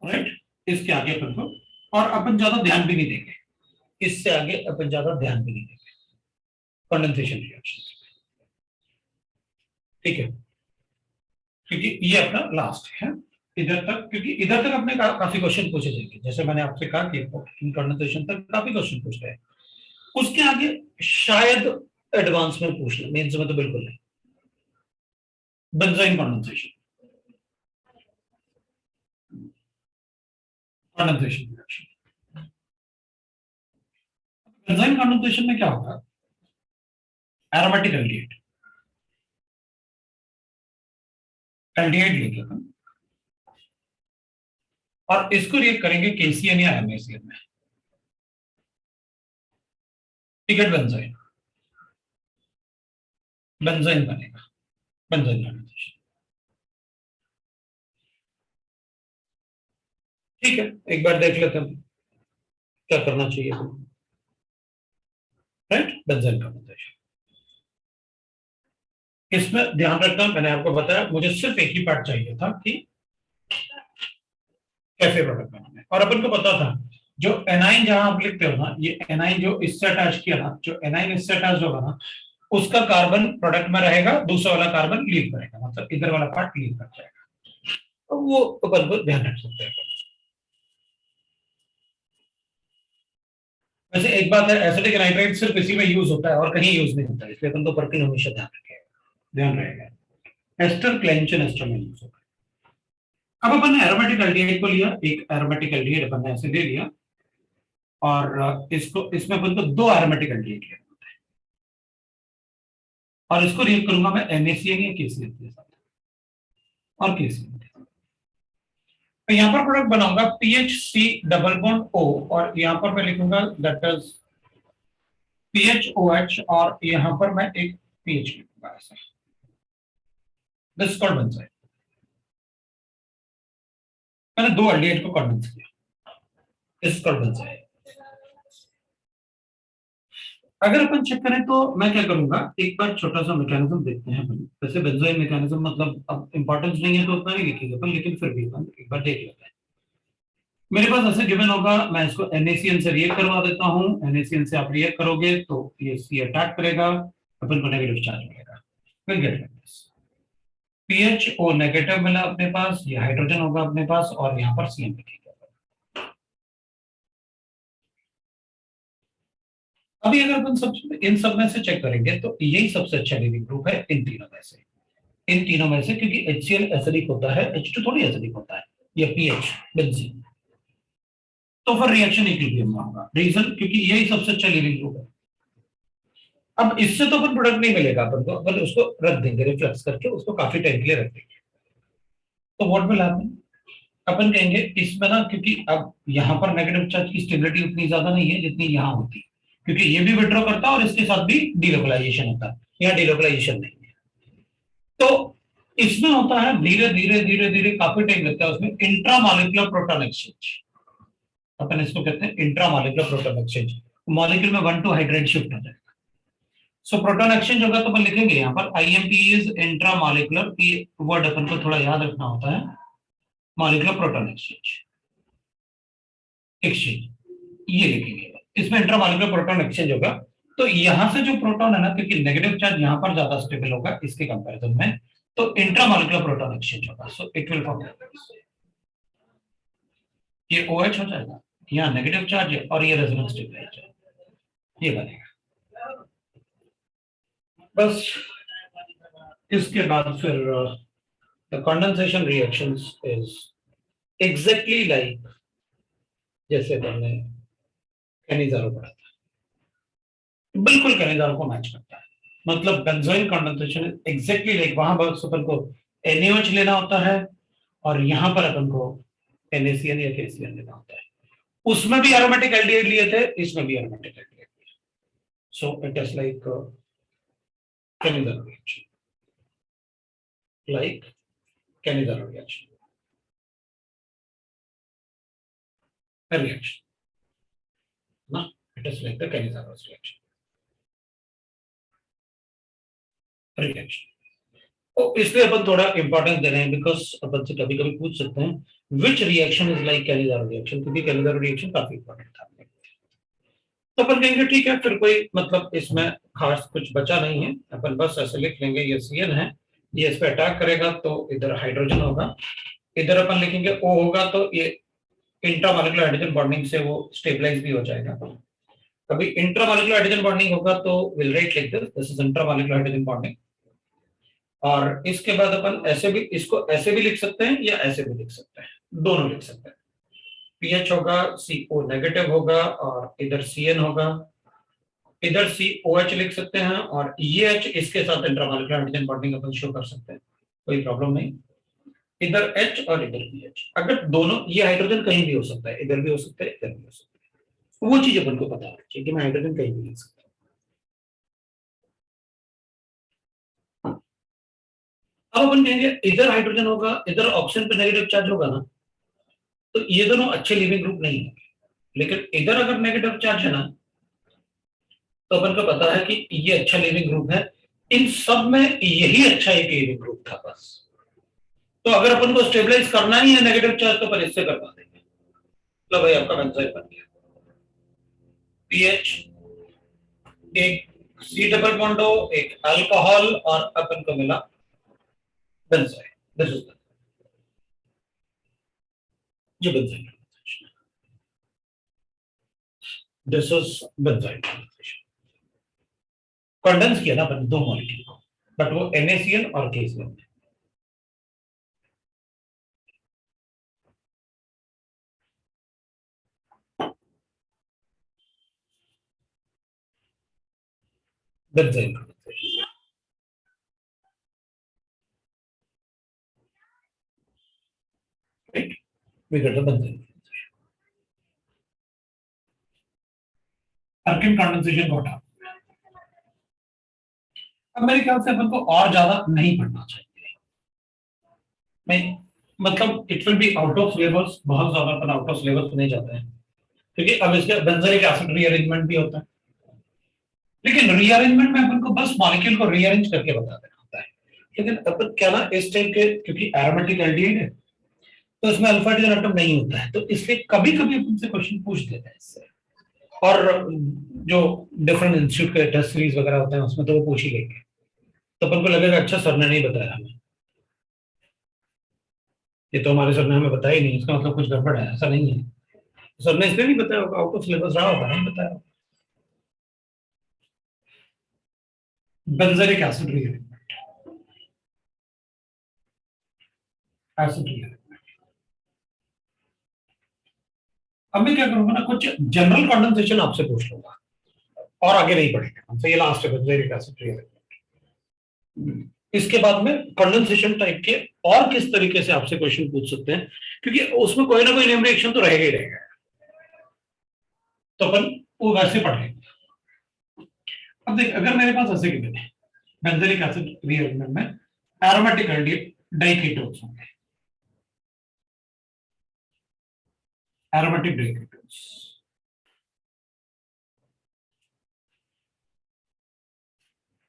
राइट, इसके आगे अपन को, और अपन ज्यादा ध्यान भी नहीं देंगे, इससे आगे अपन ज्यादा ध्यान भी नहीं देंगे कंडेंसेशन रिएक्शन, ठीक है, क्योंकि ये अपना लास्ट है इधर तक, क्योंकि इधर तक अपने काफी क्वेश्चन पूछे जाएंगे, जैसे मैंने आपसे कहा कि इन कंडेंसेशन तक काफी क्वेश्चन पूछ रहे हैं, उसके आगे शायद एडवांस में पूछ ले, मेंस में तो बिल्कुल नहीं। Benzene condensation, condensation reaction, benzene condensation में क्या होगा, एरोमेटिक एल्डिहाइड, एल्डिहाइड लेके अपन और इसको रिएक्ट करेंगे केसीएन या एमएसीएन में, टिकट बेंजाइन, बेंजाइन बनेगा, बेंजाइन कंडेंसेशन, ठीक है, एक बार देख लेते हैं क्या करना चाहिए, राइट, बेंजाइन कंडेंसेशन। इसमें ध्यान रखना, मैंने आपको बताया मुझे सिर्फ एक ही पार्ट चाहिए था कि कैसे प्रोडक्ट बनाना है, और अपन को पता था जो एनाइन जहां आप लिखते हो ना, ये एनाइन जो इससे अटैच किया ना, जो एनाइन इससे अटैच होगा ना, उसका कार्बन प्रोडक्ट में रहेगा, दूसरा वाला कार्बन लीव करेगा, मतलब इधर वाला पार्ट लीव कर जाएगा, तो वो अपन को ध्यान रख सकते हैं। वैसे एक बात है, एसिडिक नाइट्राइट सिर्फ इसी में यूज होता है और कहीं यूज नहीं होता है, इसलिए अपन को पर्किन हमेशा ध्यान रखेगा, ध्यान रहेगा, एस्टर क्लेंचन एस्टर में यूज होता है। अब अपन ने एरोमेटिक एल्डिहाइड को लिया, एक एरोमेटिक एल्डिहाइड अपन ने ऐसे ले लिया, और इसको, इसमें अपन को दो एरोमेटिक एल्डिहाइड लेना होता है, और इसको रिएक्ट करूंगा मैं NaCN या KCl के साथ, और KCl के साथ, तो यहां पर प्रोडक्ट बनाऊंगा PHC डबल बॉन्ड O, और यहां पर मैं लिखूंगा दैट इज PHOH, और यहां पर मैं एक PH लिखूंगा ऐसा, दिस कॉल्ड बेंजाइन। मैंने दो एल्डिहाइड को कंडेंस किया, दिस कॉल्ड बेंजाइन। अगर अपन चेक करें तो मैं क्या करूंगा, एक बार छोटा सा मैकेनिज्म देखते हैं अपन, वैसे बेंजाइन मैकेनिज्म मतलब अब इंपॉर्टेंस नहीं है तो उतना नहीं लिखेंगे अपन, लेकिन फिर भी अपन एक बार देख लेते हैं। मेरे पास ऐसे गिवन होगा, मैं इसको NaCN से रिएक्ट करवा देता हूं, NaCN से आप रिएक्ट करोगे तो ये C अटैक करेगा, अपन को नेगेटिव चार्ज मिलेगा, will get like this, PHO negative मिला अपने पास, ये हाइड्रोजन होगा अपने पास, और यहाँ पर CN लिखेगा। अभी अगर अपन सब इन सब में से चेक करेंगे तो यही सबसे अच्छा लीविंग ग्रुप है इन तीनों में से, इन तीनों में से, क्योंकि HCl एसिडिक होता है, H2 थोड़ी एसिडिक होता है, ये पीएच बेंजीन, तो फिर रिएक्शन इक्विलिब्रियम में होगा, रीजन क्योंकि यही सबसे अच्छा लीविंग ग्रुप है। अब इससे तो अपन प्रोडक्ट नहीं मिलेगा अपन को, अपन उसको रख देंगे, रिफ्लेक्स करके उसको काफी टाइम के लिए रख देंगे, तो व्हाट विल हैपन, अपन कहेंगे इसमें ना, क्योंकि अब यहाँ पर नेगेटिव चार्ज की स्टेबिलिटी उतनी ज्यादा नहीं है जितनी यहाँ होती है, क्योंकि ये भी विड्रॉ करता है और इसके साथ भी डीलोकलाइजेशन होता है, यहाँ डीलोकलाइजेशन नहीं है, तो इसमें होता है धीरे धीरे धीरे धीरे काफी टाइम लगता है उसमें इंट्रामॉलिक्यूलर प्रोटॉन एक्सचेंज, अपन इसको कहते हैं इंट्रामॉलिक्यूलर प्रोटॉन एक्सचेंज, मॉलिक्यूल में 1 to हाइड्रेट शिफ्ट हो जाएगा, सो प्रोटॉन एक्सचेंज होगा तो अपन लिखेंगे यहाँ पर IMP इज इंट्रामॉलिक्यूलर, ये वर्ड अपन को थोड़ा याद रखना होता है, मॉलिक्यूलर प्रोटॉन एक्सचेंज, एक्सचेंज ये लिखेंगे, इसमें इंट्रामॉलिक्यूलर प्रोटॉन एक्सचेंज होगा, तो यहां से जो प्रोटॉन है ना, क्योंकि नेगेटिव चार्ज यहां पर ज्यादा स्टेबल होगा इसके कंपैरिजन में, तो इंट्रामॉलिक्यूलर प्रोटॉन एक्सचेंज होगा, सो इट विल फॉर्म ये OH हो जाएगा, यहाँ नेगेटिव चार्ज है और ये रेजोनेंस स्टेबलाइजर है, ये बनेगा, बस इसके बाद फिर the condensation reactions is exactly like जैसे हमने कैनिजारो पढ़ा था, बिल्कुल कैनिजारो को मैच करता है, मतलब बेंजोइल कंडेंसेशन एग्जैक्टली लाइक, वहां बस अपन को NaOH लेना होता है और यहां पर अपन को NaCN या KCN लेना होता है। उसमें भी एरोमेटिक एल्डिहाइड लिए थे, इसमें भी एरोमेटिक एल्डिहाइड लिए। So it is like Cannizzaro reaction, like Cannizzaro reaction, a reaction. No, it is like the Cannizzaro reaction. Reaction. तो इसलिए अपन थोड़ा इंपॉर्टेंस दे रहे हैं बिकॉज अपन से कभी कभी पूछ सकते हैं which reaction is like Cannizzaro reaction, क्योंकि Cannizzaro रिएक्शन काफी इंपॉर्टेंट था। तो अपन कहेंगे ठीक है, फिर कोई मतलब इसमें खास कुछ बचा नहीं है, अपन बस ऐसे लिख लेंगे ये CN है, ये इस पे अटैक करेगा तो इधर हाइड्रोजन होगा, इधर अपन लिखेंगे O होगा तो ये इंट्रामॉलिक्यूलर हाइड्रोजन बॉन्डिंग से वो स्टेबलाइज भी हो जाएगा। कभी इंट्रामॉलिक्यूलर हाइड्रोजन बॉन्डिंग होगा तो will write like this is intramolecular hydrogen bonding. और इसके बाद अपन ऐसे भी इसको ऐसे भी लिख सकते हैं या ऐसे भी लिख सकते हैं, दोनों लिख सकते हैं। पीएच होगा, CO नेगेटिव होगा और इधर CN होगा, इधर COH लिख सकते हैं और ये H इसके साथ इंट्रामॉलिक्यूलर हाइड्रोजन बॉन्डिंग अपन शो कर सकते हैं, कोई प्रॉब्लम नहीं। इधर H और इधर PH, अगर दोनों ये हाइड्रोजन कहीं भी हो सकता है, इधर भी हो सकता है, इधर भी हो सकता है, वो चीज अपन को पता होनी चाहिए कि मैं हाइड्रोजन कहीं भी लिख सकता हूँ। अब अपन कहेंगे इधर हाइड्रोजन होगा, इधर ऑक्सीजन पे नेगेटिव चार्ज होगा ना, तो ये दोनों अच्छे लिविंग ग्रुप नहीं है, लेकिन इधर अगर नेगेटिव चार्ज है ना तो अपन को पता है कि ये अच्छा लिविंग ग्रुप है, इन सब में यही अच्छा एक लिविंग ग्रुप था बस। तो अगर अपन को स्टेबलाइज करना ही है नेगेटिव चार्ज तो अपन इससे करवा देंगे, लो भाई आपका बेंजाइल बन गया। पीएच एक C डबल बॉन्ड हो, एक अल्कोहल और अपन को मिला बेंजाइल। दिस इज जो benzyl, this is benzyl. Condense किया ना अपन दो मॉलिक्यूल को, बट वो NaCN और KCN है। Benzyl right, we get the benzene alkene condensation घटा। अब मेरे ख्याल से अपन को और ज्यादा नहीं पढ़ना चाहिए, मैं मतलब it will be out of syllabus, बहुत ज्यादा अपन आउट ऑफ सिलेबस नहीं जाते हैं, क्योंकि अब इसके बेंजोइक एसिड रीअरेंजमेंट भी होता है, लेकिन रीअरेंजमेंट में अपन को बस मॉलिक्यूल को रीअरेंज करके बता देना होता है। लेकिन अपन क्या ना इस टाइप के, क्योंकि एरोमेटिक एल्डिहाइड है तो इसमें अल्फा हाइड्रोजन एटम नहीं होता है, तो इसलिए कभी कभी अपन से क्वेश्चन पूछ देते हैं इससे, और जो डिफरेंट इंस्टीट्यूट के टेस्ट सीरीज वगैरह होते हैं उसमें तो वो पूछ ही लेंगे, तो अपन को लगेगा अच्छा सर ने नहीं बताया हमें, ये तो हमारे सर ने हमें बताया ही नहीं, इसका मतलब कुछ गड़बड़ है, ऐसा नहीं है। सर ने इसलिए नहीं बताया होगा, आउट ऑफ सिलेबस रहा होगा, नहीं बताया होगा। Benzoic acid rearrangement, acid rearrangement. अब मैं क्या करूंगा ना, कुछ जनरल कंडेंसेशन आपसे पूछ लूंगा और आगे नहीं पढ़ेंगे हमसे, ये लास्ट है बेंजोइक एसिड रीअरेंजमेंट। इसके बाद में कंडेंसेशन टाइप के और किस तरीके से आपसे क्वेश्चन पूछ सकते हैं, क्योंकि उसमें कोई ना कोई नेम रिएक्शन तो रहेगा ही रहेगा, तो अपन वो वैसे पढ़ लेंगे। अब देख, अगर मेरे पास ऐसे गिवन है बेंजोइक एसिड रीअरेंजमेंट में एरोमेटिक एल्डिहाइड डाइकेटोन्स होंगे, एरोमेटिक डाइकेटोन्स,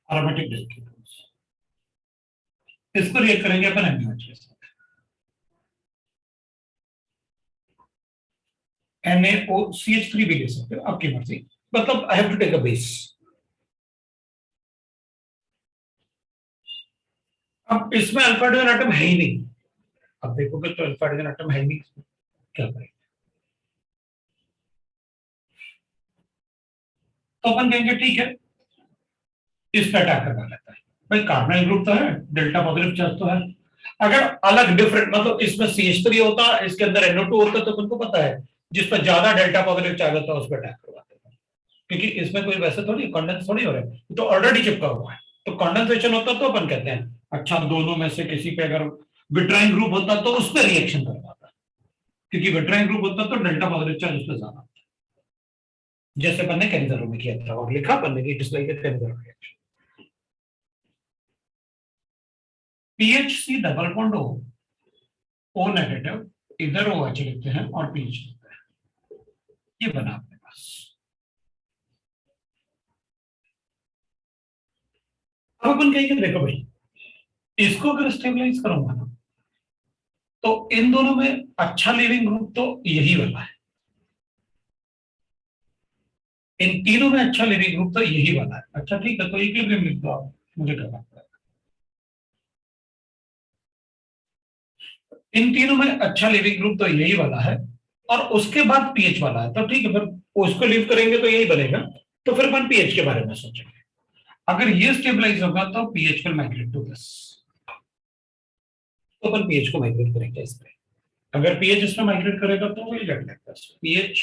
एरोमेटिक डाइकेटोन्स, इसको रिएक्ट करेंगे अपन NaOH के साथ, NaOCH3 भी ले सकते हो आपकी मर्जी, मतलब I have to take a base. अब इसमें अल्फा हाइड्रोजन एटम है ही नहीं, अब देखोगे तो अल्फा हाइड्रोजन एटम है ही नहीं, क्या करेंगे, तो अपन कहेंगे ठीक है इस पे अटैक करना लेता है, भाई कार्बोनाइल ग्रुप तो है, डेल्टा पॉजिटिव चार्ज तो है, अगर अलग डिफरेंट मतलब इसमें CH3 होता, इसके अंदर NO2 होता, तो तुमको पता है जिस पर ज्यादा डेल्टा पॉजिटिव चार्ज होता है उस पर अटैक करवाते हैं, क्योंकि इसमें कोई वैसे थोड़ी कंडेंस थोड़ी हो रहा है, तो ऑलरेडी चिपका हुआ है, तो कंडेंसेशन होता तो अपन कहते हैं अच्छा दोनों में से किसी पे अगर विट्राइन ग्रुप होता तो उस पर रिएक्शन करवाता, क्योंकि विट्राइन ग्रुप होता तो डेल्टा पॉजिटिव चार्ज उसमें ज्यादा, जैसे अपन ने कैनिजरो में किया था और लिखा अपन ने कि it is like a Cannizzaro reaction. PHC double bond O negative इधर OH लिखते हैं और पीएच लिखते हैं, ये बना अपने पास। अब अपन कहेंगे देखो भाई, इसको अगर स्टेबलाइज करूंगा ना तो इन दोनों में अच्छा लिविंग ग्रुप तो यही वाला है, इन तीनों में अच्छा लिविंग ग्रुप तो यही वाला है। अच्छा ठीक है, तो इक्विलिब्रियम लिख दो आप, मुझे क्या लगता है इन तीनों में अच्छा लिविंग ग्रुप तो यही वाला है और उसके बाद पीएच वाला है, तो ठीक है, फिर उसको लीव करेंगे तो यही बनेगा। तो फिर अपन पीएच के बारे में सोचेंगे, अगर ये स्टेबलाइज होगा तो Ph will migrate to this, तो अपन पीएच को माइग्रेट करेंगे इस पे। अगर पीएच इसमें माइग्रेट करेगा तो will get like this, P H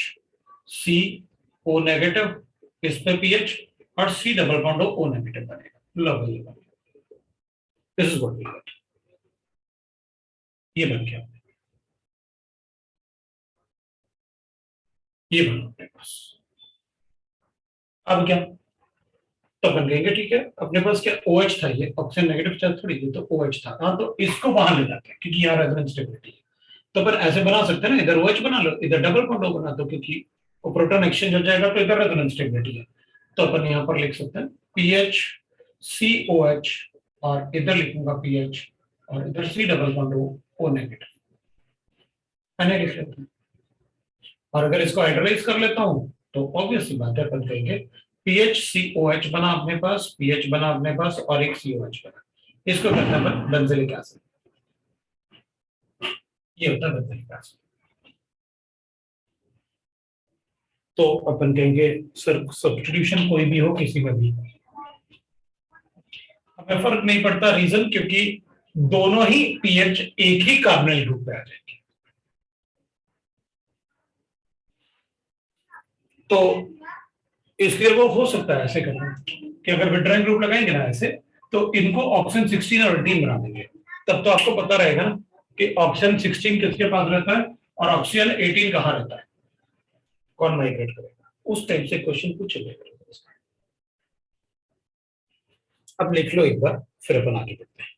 C O negative, इस पे पीएच और C double bond O negative बनेगा। लो ये बन गया, this is what we get, ये बन गया, ये बना अपने पास। अब क्या, तो बन गएंगे ठीक है, अपने पास क्या OH था, ये ऑक्सीजन नेगेटिव चार्ज थोड़ी थी, तो OH था। हाँ, तो इसको वहां ले जाते हैं क्योंकि यहाँ रेजोनेंस स्टेबिलिटी है, तो पर ऐसे बना सकते हैं ना, इधर OH बना लो, इधर डबल बॉन्ड O बना दो, क्योंकि वो प्रोटॉन एक्सचेंज हो जाएगा तो इधर रेजोनेंस स्टेबिलिटी है। तो अपन यहाँ पर लिख सकते हैं पीएच COH और इधर लिखूंगा पीएच और इधर C double bond O negative, मैंने लिख लेता हूँ। और अगर इसको हाइड्रोलाइज कर लेता हूँ तो ऑब्वियसली बात है, अपन कहेंगे PHCOH बना अपने पास, पीएच बना अपने पास और एक COH बना, इसको कहते हैं बेंजोइक एसिड, ये होता है बेंजोइक एसिड। तो अपन कहेंगे सर सब्स्टिट्यूशन कोई भी हो किसी में भी हमें फर्क नहीं पड़ता, रीजन क्योंकि दोनों ही पीएच एक ही कार्बोनिल ग्रुप पे आ जाएंगे। तो इसलिए वो हो सकता है ऐसे करना कि अगर विट्राइन ग्रुप लगाएंगे ना ऐसे, तो इनको ऑप्शन 16 और 18 बना देंगे, तब तो आपको पता रहेगा ना कि ऑप्शन 16 किसके पास रहता है और ऑप्शन 18 कहाँ रहता है, कौन माइग्रेट करेगा, उस टाइप से क्वेश्चन पूछेंगे। अब लिख लो एक बार, फिर अपन आगे बढ़ते हैं,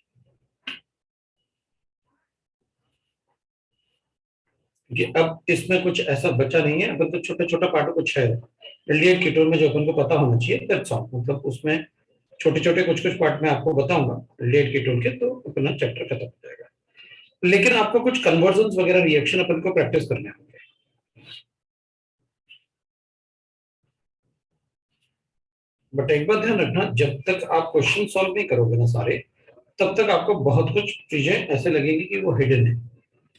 क्योंकि अब इसमें कुछ ऐसा बचा नहीं है, अपन तो छोटा छोटा पार्ट कुछ है एल्डिहाइड कीटोन में जो अपन को पता होना चाहिए, दैट्स ऑल। मतलब उसमें छोटे छोटे कुछ कुछ पार्ट मैं आपको बताऊंगा एल्डिहाइड कीटोन के, तो अपना चैप्टर खत्म हो जाएगा। लेकिन आपको कुछ कन्वर्जन वगैरह रिएक्शन अपन को प्रैक्टिस करने होंगे। बट एक बात ध्यान रखना, जब तक आप क्वेश्चन सॉल्व नहीं करोगे ना सारे, तब तक आपको बहुत कुछ चीजें ऐसे लगेगी कि वो हिडन है,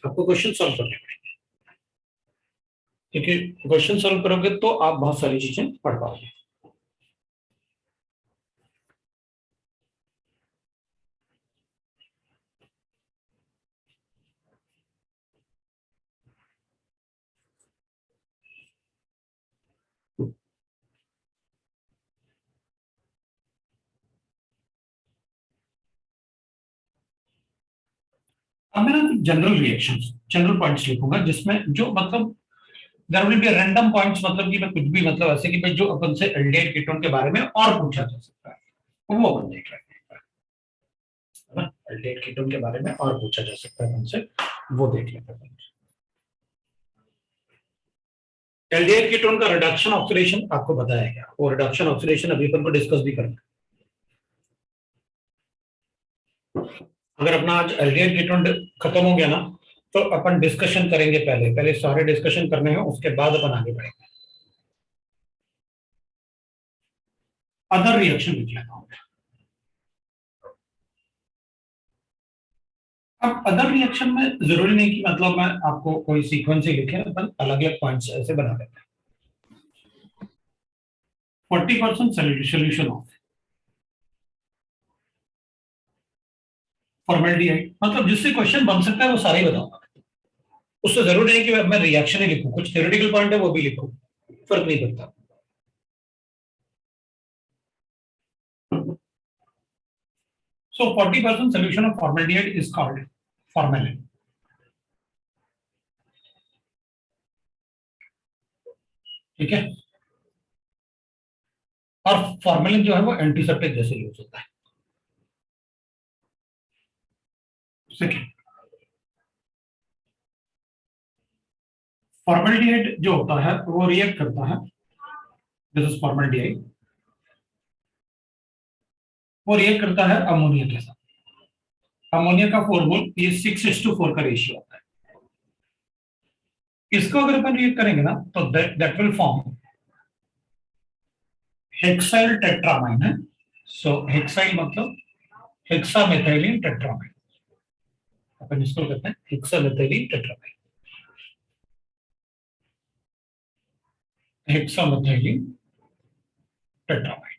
आपको क्वेश्चन सॉल्व करने पड़ेंगे, क्योंकि क्वेश्चन सॉल्व करोगे तो आप बहुत सारी चीजें पढ़ पाओगे। अब मैं ना जनरल रिएक्शंस, जनरल पॉइंट्स लिखूंगा जिसमें जो मतलब there will be random points, मतलब कि मैं कुछ भी मतलब ऐसे कि भाई जो अपन से एल्डिहाइड कीटोन के बारे में और पूछा जा सकता है वो अपन देख रहे हैं, एल्डिहाइड कीटोन के बारे में और पूछा जा सकता है अपन से, वो देख लेते हैं। एल्डिहाइड कीटोन का रिडक्शन ऑक्सीडेशन आपको बताया गया, वो रिडक्शन ऑक्सीडेशन अभी अपन को डिस्कस भी करेंगे। अगर अपना आज एल्डिहाइड कीटोन खत्म हो गया ना, तो अपन डिस्कशन करेंगे, पहले पहले सारे डिस्कशन करने हैं, उसके बाद अपन आगे बढ़ेंगे। अदर रिएक्शन लिख लेता हूं। अब अदर रिएक्शन में जरूरी नहीं कि मतलब मैं आपको कोई सीक्वेंस ही लिखे, अपन अलग अलग पॉइंट्स ऐसे बना देते हैं। 40% सोल्यूशन ऑफ फॉर्मेल्डिहाइड, मतलब जिससे क्वेश्चन बन सकता है वो सारे ही बताऊंगा, उससे जरूरी नहीं कि मैं रिएक्शन ही लिखूं, कुछ थ्योरेटिकल पॉइंट है वो भी लिखूं, फर्क नहीं पड़ता। So 40% solution of formaldehyde is called formalin. ठीक है। और फॉर्मेलिन जो है वो एंटीसेप्टिक जैसे यूज होता है। सेकेंड, फॉर्मेल्डिहाइड जो होता है वो रिएक्ट करता है, दिस इज फॉर्मेल्डिहाइड, वो रिएक्ट करता है अमोनिया के साथ। अमोनिया का फॉर्मूल ये 6:4 का रेशियो होता है। इसको अगर अपन रिएक्ट करेंगे ना तो दैट विल फॉर्म हेक्साइल टेट्रामाइन है। सो हेक्साइल मतलब हेक्सामेथाइलिन टेट्रामाइन, अपन इसको कहते हैं हेक्सामेथाइलिन टेट्रामाइन, हेक्सामेथाइलिन टेट्रामाइन।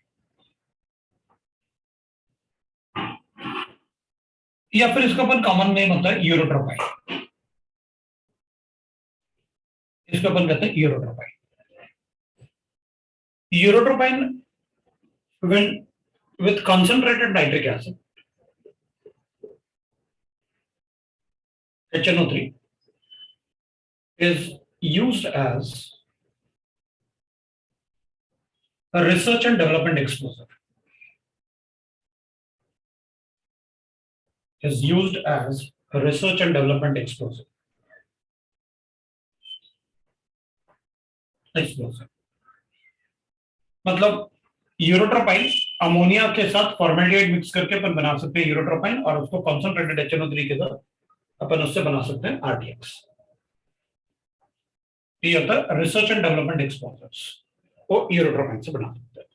या फिर इसका अपन कॉमन नेम होता है यूरोट्रोपाइन, इसको अपन कहते हैं यूरोट्रोपाइन। यूरोट्रोपाइन when with concentrated nitric acid HNO3 is used as a research and development explosive, is used as a research and development explosive, मतलब यूरोट्रोपाइन अमोनिया के साथ फॉर्मेल्डिहाइड मिक्स करके अपन बना सकते हैं यूरोट्रोपाइन, और उसको कॉन्सेंट्रेटेड HNO3 के साथ अपन उससे बना सकते हैं RTX। ये होता है रिसर्च एंड डेवलपमेंट एक्सप्लोसिव्स, वो यूरोट्रोपाइन से बना सकते हैं।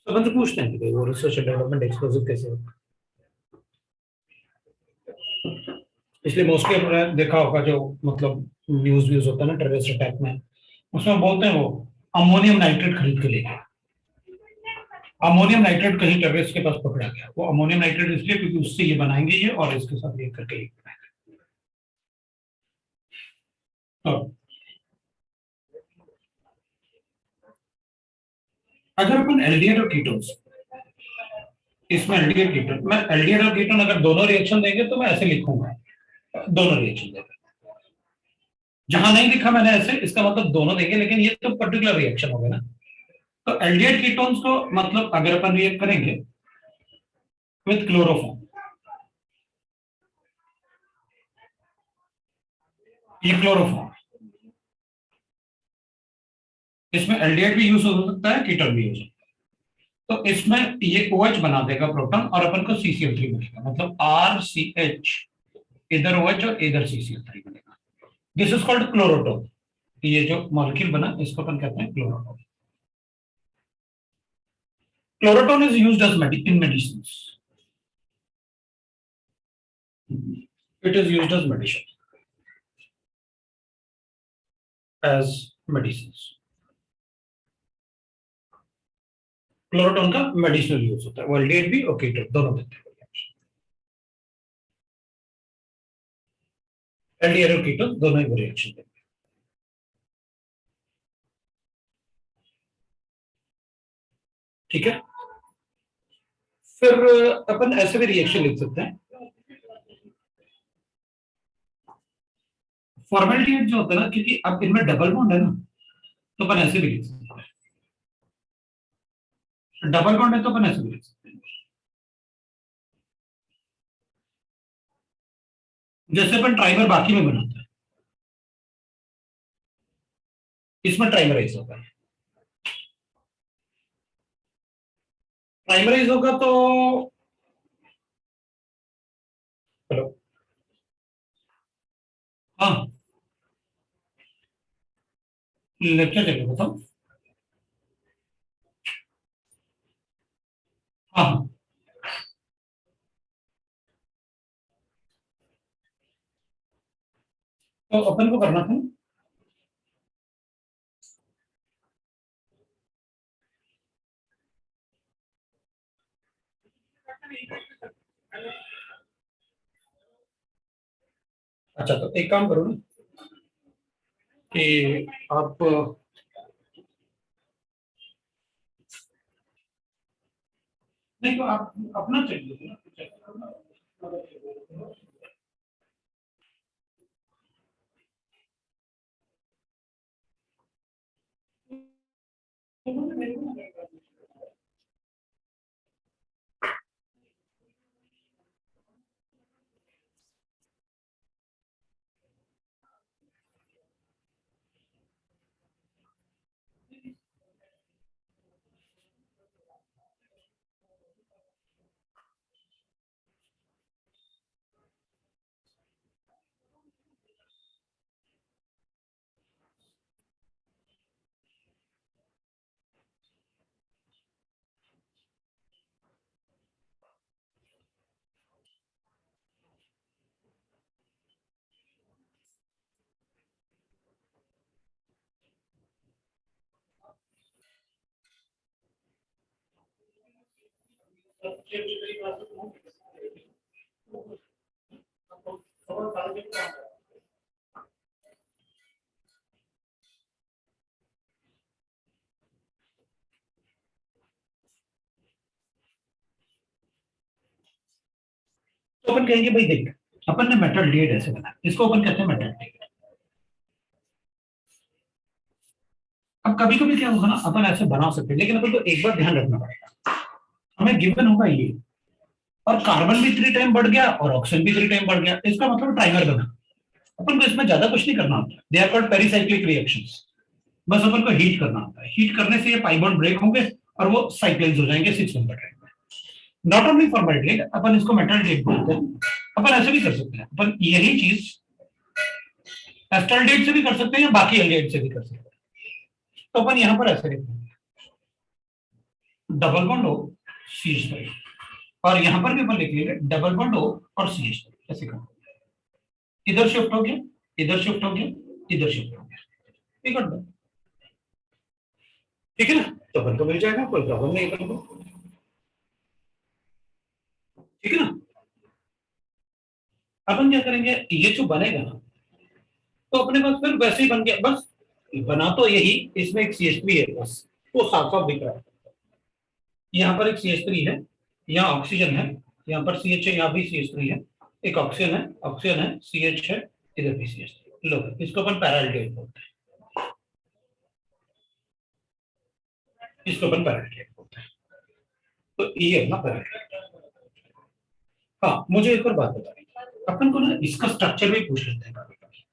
तो अपन से पूछते हैं कि वो रिसर्च एंड डेवलपमेंट एक्सप्लोसिव कैसे होता है। इसलिए मोस्टली आपने देखा होगा जो मतलब न्यूज व्यूज होता है ना टेररिस्ट अटैक में, उसमें बोलते हैं वो अमोनियम नाइट्रेट खरीद के लेके। अमोनियम नाइट्रेट कहीं टेररिस्ट के पास पकड़ा गया, वो अमोनियम नाइट्रेट इसलिए क्योंकि उससे ये बनाएंगे ये, और इसके साथ ये करके ये बनाएंगे। तो अगर अपन एल्डिहाइड और कीटोन्स, इसमें एल्डिहाइड कीटोन, मैं एल्डिहाइड और कीटोन अगर दोनों रिएक्शन देंगे तो मैं ऐसे लिखूंगा, दोनों रिएक्शन देंगे। जहां नहीं लिखा मैंने ऐसे, इसका मतलब दोनों देंगे, लेकिन ये तो पर्टिकुलर रिएक्शन हो गया ना। तो एल्डिहाइड कीटोन्स को मतलब अगर अपन रिएक्ट करेंगे विथ क्लोरोफॉर्म, ये क्लोरोफॉर्म, इसमें एल्डिहाइड भी यूज हो सकता है, कीटोन भी यूज हो सकता है। तो इसमें ये OH बना देगा प्रोटॉन, और अपन को CCl3 मिलेगा, मतलब RCH, इधर OH और इधर CCl3 मिलेगा। This is called chloretone. ये जो मॉलिक्यूल बना इसको अपन कहते हैं chloretone. Chloretone is used as in medicine, it is used as medicine, as medicine. Chloretone का मेडिसिनल यूज होता है, वो एल्डिहाइड भी और कीटोन दोनों देते हैं। एल्डिहाइड और कीटोन दोनों ही रिएक्शन देते हैं। ठीक है। फिर अपन ऐसे भी रिएक्शन लिख सकते हैं, फॉर्मेल्डिहाइड जो होता है ना, क्योंकि अब इनमें डबल बॉन्ड है ना, तो अपन ऐसे भी लिख सकते हैं, डबल बॉन्ड है तो अपन ऐसे भी लिख सकते हैं। जैसे अपन ट्राइमर बाकी में बनाते हैं, इसमें ट्राइमराइज होगा, प्राइमराइज होगा तो हेलो, हाँ लेक्चर देखो बताओ। हाँ हाँ, तो अपन को करना था, अच्छा तो एक काम करो ना कि आप नहीं तो आप अपना चेक लीजिए ना। तो अपन कहेंगे भाई देख, अपन ने मेटल डेट ऐसे बना, इसको अपन कहते हैं मेटल डेट। अब कभी कभी क्या होगा ना, अपन ऐसे बना सकते हैं, लेकिन अपन को एक बार ध्यान रखना पड़ेगा, हमें गिवन होगा ये, और कार्बन भी 3 टाइम बढ़ गया और ऑक्सीजन भी 3 टाइम बढ़ गया, इसका मतलब ट्राइमर बना। अपन को इसमें ज्यादा कुछ नहीं करना होता, they are called pericyclic reactions. बस अपन को हीट करना होता है, हीट करने से ये पाई बॉन्ड ब्रेक होंगे और वो साइक्लाइज हो जाएंगे 6 नंबर ट्रेन में। नॉट ओनली फॉर मेटल, अपन इसको मेटल डेट बोलते हैं। अपन ऐसे भी कर सकते हैं, अपन यही चीज एस्टल्डेट से भी कर सकते हैं या बाकी एल्डेट से भी कर सकते हैं। तो अपन यहां पर ऐसे लिखते हैं, डबल बॉन्ड ओ CH3, और यहां पर भी अपन लिख लेंगे डबल बॉन्ड O और CH3, ऐसे कर, इधर शिफ्ट हो गया, इधर शिफ्ट हो गया, इधर शिफ्ट हो गया, ठीक है, ठीक है ना। तो अपन को मिल जाएगा, कोई प्रॉब्लम नहीं अपन को, ठीक है ना। अपन क्या करेंगे, ये जो बनेगा ना, तो अपने पास फिर वैसे ही बन गया, बस बना तो यही, इसमें एक CH3 है, बस वो साफ साफ दिख रहा है। यहाँ पर एक CH3 है, यहाँ ऑक्सीजन है, यहाँ पर CH है, यहाँ भी CH3 है, एक ऑक्सीजन है, ऑक्सीजन है, CH है, इधर भी CH3। लो, इसको अपन पैराल्डेट बोलते हैं, इसको अपन पैराल्डेट बोलते हैं। तो ये है ना पैराल्डेट। हाँ, मुझे एक और बात बताइए, अपन को ना इसका स्ट्रक्चर भी पूछ लेते हैं कभी कभी,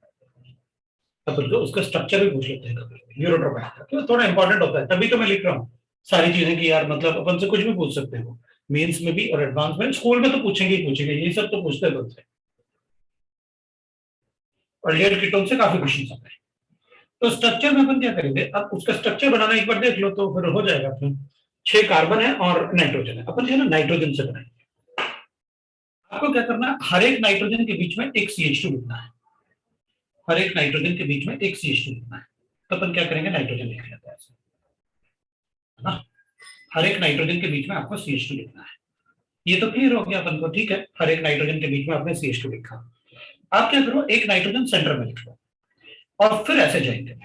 अपन को उसका स्ट्रक्चर भी पूछ लेते हैं कभी कभी, न्यूरोट्रोपिक का, तो थोड़ा इंपॉर्टेंट होता है, तभी तो मैं लिख रहा हूँ सारी चीजें कि यार मतलब अपन से कुछ भी पूछ सकते हो, मेंस में भी और एडवांस में, स्कूल में तो पूछेंगे ही पूछेंगे, ये सब तो पूछते बनते हैं, और लेयर कीटोन से काफी क्वेश्चन आते हैं। तो स्ट्रक्चर में अपन क्या करेंगे, अब उसका स्ट्रक्चर बनाना एक बार देख लो तो फिर हो जाएगा अपना। 6 कार्बन है और नाइट्रोजन है, अपन जो है ना नाइट्रोजन से बनाएंगे। आपको क्या करना है, हर एक नाइट्रोजन के बीच में एक CH2 लिखना है, हर एक नाइट्रोजन के बीच में एक CH2 लिखना है। तो अपन क्या करेंगे, नाइट्रोजन लिख लेते हैं, है ना। हर एक नाइट्रोजन के बीच में आपको CH2 लिखना है। ये तो क्लियर हो गया अपन को, ठीक है, हर एक नाइट्रोजन के बीच में आपने CH2 लिखा। आप क्या करो, एक नाइट्रोजन सेंटर में लिख लो और फिर ऐसे जाएंगे,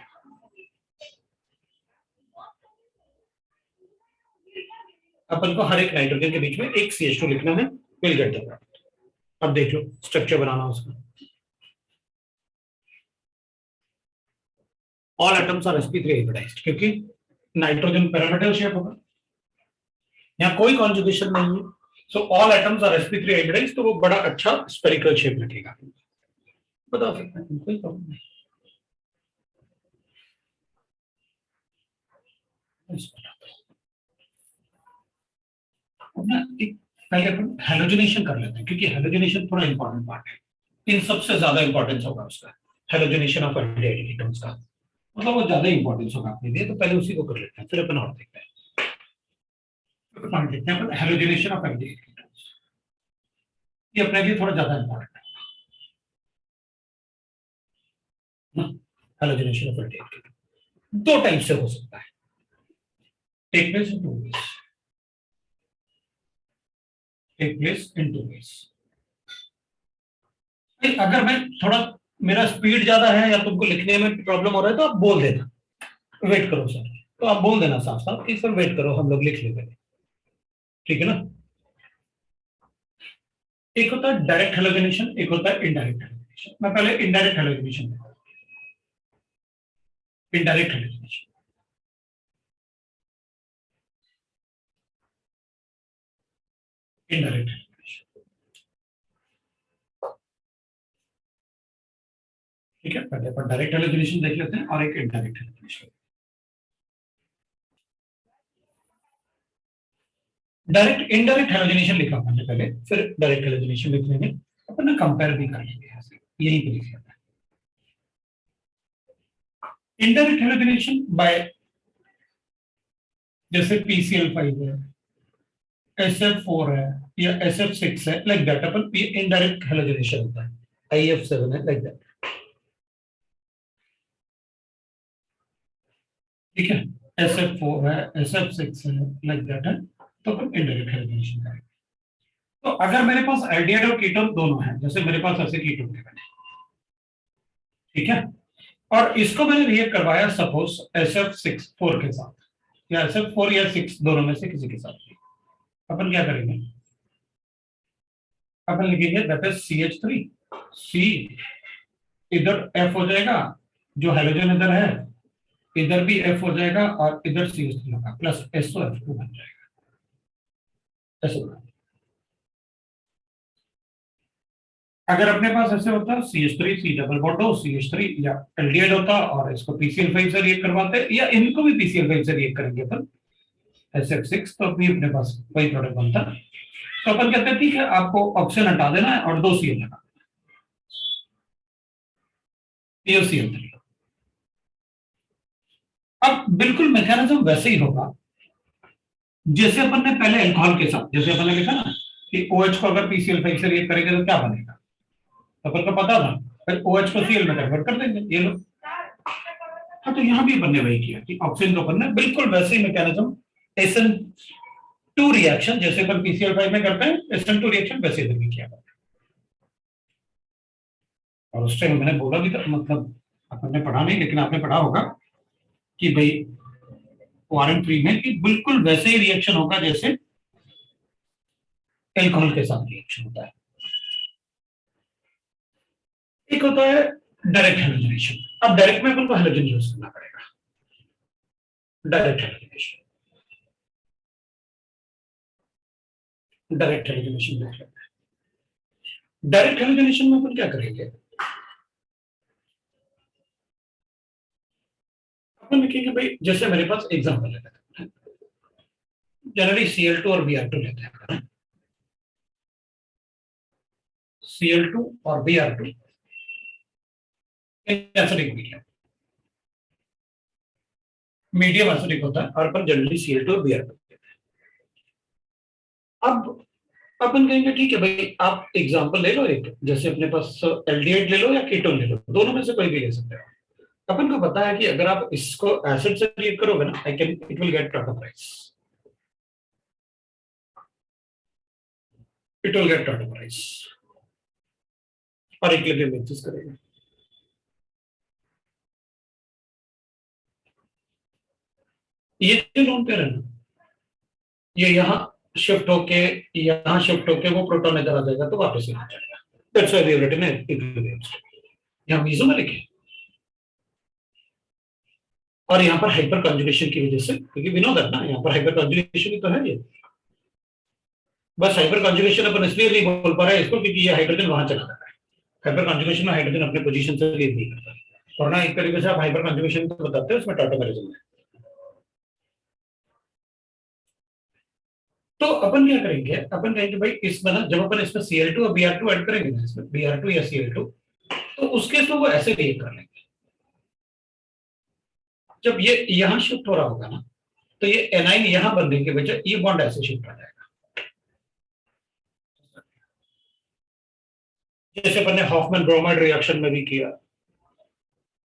अपन को हर एक नाइट्रोजन के बीच में एक CH2 लिखना है, विल गेट द प्रोडक्ट। अब देख लो स्ट्रक्चर बनाना उसका, all atoms are sp3 hybridised, क्योंकि नाइट्रोजन पिरामिडल शेप होगा, यहाँ कोई कॉन्जुगेशन नहीं है, so all atoms are sp3 hybridised, तो वो बड़ा अच्छा स्फेरिकल शेप लगेगा, बता सकते हैं, कोई प्रॉब्लम नहीं। पहले अपन हेलोजिनेशन कर लेते हैं, क्योंकि हेलोजिनेशन थोड़ा इंपॉर्टेंट पार्ट है, इन सबसे ज्यादा इंपॉर्टेंस होगा उसका, हेलोजिनेशन ऑफ एल्डिहाइड कीटोन्स का, मतलब वो ज्यादा इंपॉर्टेंस होगा अपने लिए, तो पहले उसी को कर लेते हैं, फिर अपन और देखते हैं। हेलोजिनेशन ऑफ एल्डिहाइड कीटोन्स, ये अपने लिए थोड़ा ज्यादा इंपॉर्टेंट है। Halogenation of aldehyde ketone 2 type से हो सकता है, take place in 2 ways, take place in 2 ways। अगर मैं थोड़ा, मेरा स्पीड ज्यादा है या तुमको लिखने में प्रॉब्लम हो रहा है तो आप बोल देना, वेट करो सर, तो आप बोल देना साफ साफ कि सर वेट करो, हम लोग लिख लेते हैं, ठीक है ना। एक होता है डायरेक्ट हेलोजिनेशन, एक होता है इनडायरेक्ट हेलोजिनेशन। मैं पहले indirect halogenation, indirect halogenation, indirect halogenation, ठीक है। पहले अपन डायरेक्ट हेलोजिनेशन देख लेते हैं और एक indirect halogenation. Direct indirect halogenation लिखा हमने पहले, फिर डायरेक्ट हेलोजिनेशन लिख लेंगे, अपन ना कंपेयर भी कर लेंगे यहाँ से, यही पे लिख लेते हैं इनडायरेक्ट हेलोजिनेशन बाय, जैसे PCl5 है, SF4 है या SF6 है, like that, upon indirect halogenation होता है, IF7 है, लाइक दैट, ठीक है। SF4 है, SF6 है, लाइक दैट है, तो अपन इनडायरेक्ट हैलोजनेशन करेंगे। तो अगर मेरे पास एल्डिहाइड और कीटोन दोनों है, जैसे मेरे पास ऐसे कीटोन के बने, ठीक है, और इसको मैंने रिएक्ट करवाया सपोज SF6 4 के साथ, या SF4 या 6 दोनों में से किसी के साथ, अपन क्या करेंगे, अपन लिखेंगे दैट इज CH3 C, इधर F हो जाएगा, जो हेलोजन इधर है, इधर भी F हो जाएगा, और इधर CH3 होगा, प्लस SO2 बन जाएगा, ऐसे होगा। अगर अपने पास ऐसे होता CH3 C डबल बॉन्ड हो, CH3 या एल्डिहाइड होता, और इसको PCl5 से रिएक्ट करवाते, या इनको भी PCl5 से रिएक्ट करेंगे अपन SF6, तो भी अपने पास वही प्रोडक्ट बनता। तो अपन कहते हैं ठीक है, आपको ऑक्सीजन हटा देना है और 2 Cl लगा, POCl3। अब बिल्कुल मैकेनिज्म वैसे ही होगा जैसे अपन ने पहले अल्कोहल के साथ, जैसे अपन ने लिखा ना कि OH को अगर PCl5 से रिएक्ट करेंगे तो क्या बनेगा, तो अपन को पता था, फिर OH को Cl में कन्वर्ट कर देंगे ये लोग। हाँ, तो यहाँ भी अपन ने वही किया कि ऑक्सीजन को अपन ने बिल्कुल वैसे ही मैकेनिज्म, SN2 रिएक्शन जैसे अपन PCl5 में करते हैं, SN2 रिएक्शन वैसे इधर भी किया। और उस टाइम मैंने बोला भी था, मतलब अपन ने पढ़ा नहीं लेकिन आपने पढ़ा होगा कि भाई ORN3 में कि बिल्कुल वैसे ही रिएक्शन होगा जैसे एल्कोहल के साथ रिएक्शन होता है। एक होता है डायरेक्ट हैलोजनेशन। अब डायरेक्ट में अपन को हैलोजन यूज करना पड़ेगा, डायरेक्ट हैलोजनेशन। डायरेक्ट हैलोजनेशन देख लेते हैं। डायरेक्ट हैलोजनेशन में अपन क्या करेंगे, अपन लिखेंगे भाई, जैसे मेरे पास एग्जांपल लेते हैं, जनरली Cl2 और Br2 लेते हैं, Cl2 और Br2 एसिडिक मीडियम एसिडिक होता है, और अपन जनरली Cl2 और Br2 लेते हैं। अब अपन कहेंगे ठीक है भाई, आप एग्जांपल ले लो एक, जैसे अपने पास एल्डिहाइड ले लो या कीटोन ले लो, दोनों में से कोई भी ले सकते हो। अपन को पता है कि अगर आप इसको एसिड से रिएक्ट करोगे ना, I can it will get tautomerise, it will get tautomerise, और इक्विलिब्रियम एक्सिस्ट करेगा। ये जो लोन पेयर है ना, ये यहाँ शिफ्ट होके, यहाँ शिफ्ट होके वो प्रोटॉन इधर आ जाएगा तो वापस यहाँ आ जाएगा। That's why we have written equilibrium state. यहाँ मीजो में लिखे, और यहाँ पर हाइपर कंजुगेशन की वजह से, क्योंकि वी नो दैट ना, यहाँ पर हाइपर कंजुगेशन ही तो है ये, बस हाइपर कंजुगेशन अपन इसलिए नहीं बोल पा रहे हैं इसको क्योंकि ये हाइड्रोजन वहां चला जाता है। हाइपर कंजुगेशन में हाइड्रोजन अपने पोजीशन से लीव नहीं करता, और ना एक तरीके से आप हाइपर कंजुगेशन तो बताते हैं, उसमें टॉटोमरिज्म है। तो अपन क्या करेंगे, अपन कहेंगे भाई इसमें ना, जब अपन इसमें Cl2 और Br2 ऐड करेंगे ना, इसमें Br2 या Cl2, तो उसके इसमें वो ऐसे रिएक्ट कर लेंगे। जब ये यहाँ शिफ्ट हो रहा होगा ना, तो ये एनाइन यहाँ बनने के बजाय ये बॉन्ड ऐसे शिफ्ट हो जाएगा, जैसे अपन ने हॉफमैन ब्रोमाइड रिएक्शन में भी किया,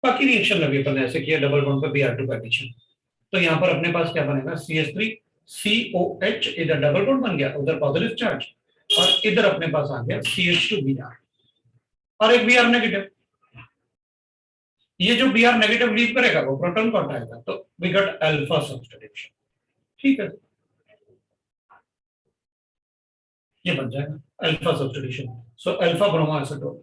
बाकी रिएक्शन में भी अपन ने ऐसे किया, डबल बॉन्ड पर Br2 का एडिशन। तो यहाँ पर अपने पास क्या बनेगा, CH3 COH, इधर डबल बॉन्ड बन गया, उधर पॉजिटिव चार्ज, और इधर अपने पास आ गया CH2 Br, और एक Br नेगेटिव। ये जो Br नेगेटिव लीव करेगा वो प्रोटॉन को हटाएगा, तो वी गेट अल्फा सब्स्टिट्यूशन। ठीक है, ये बन जाएगा alpha substitution, so alpha bromo acetone.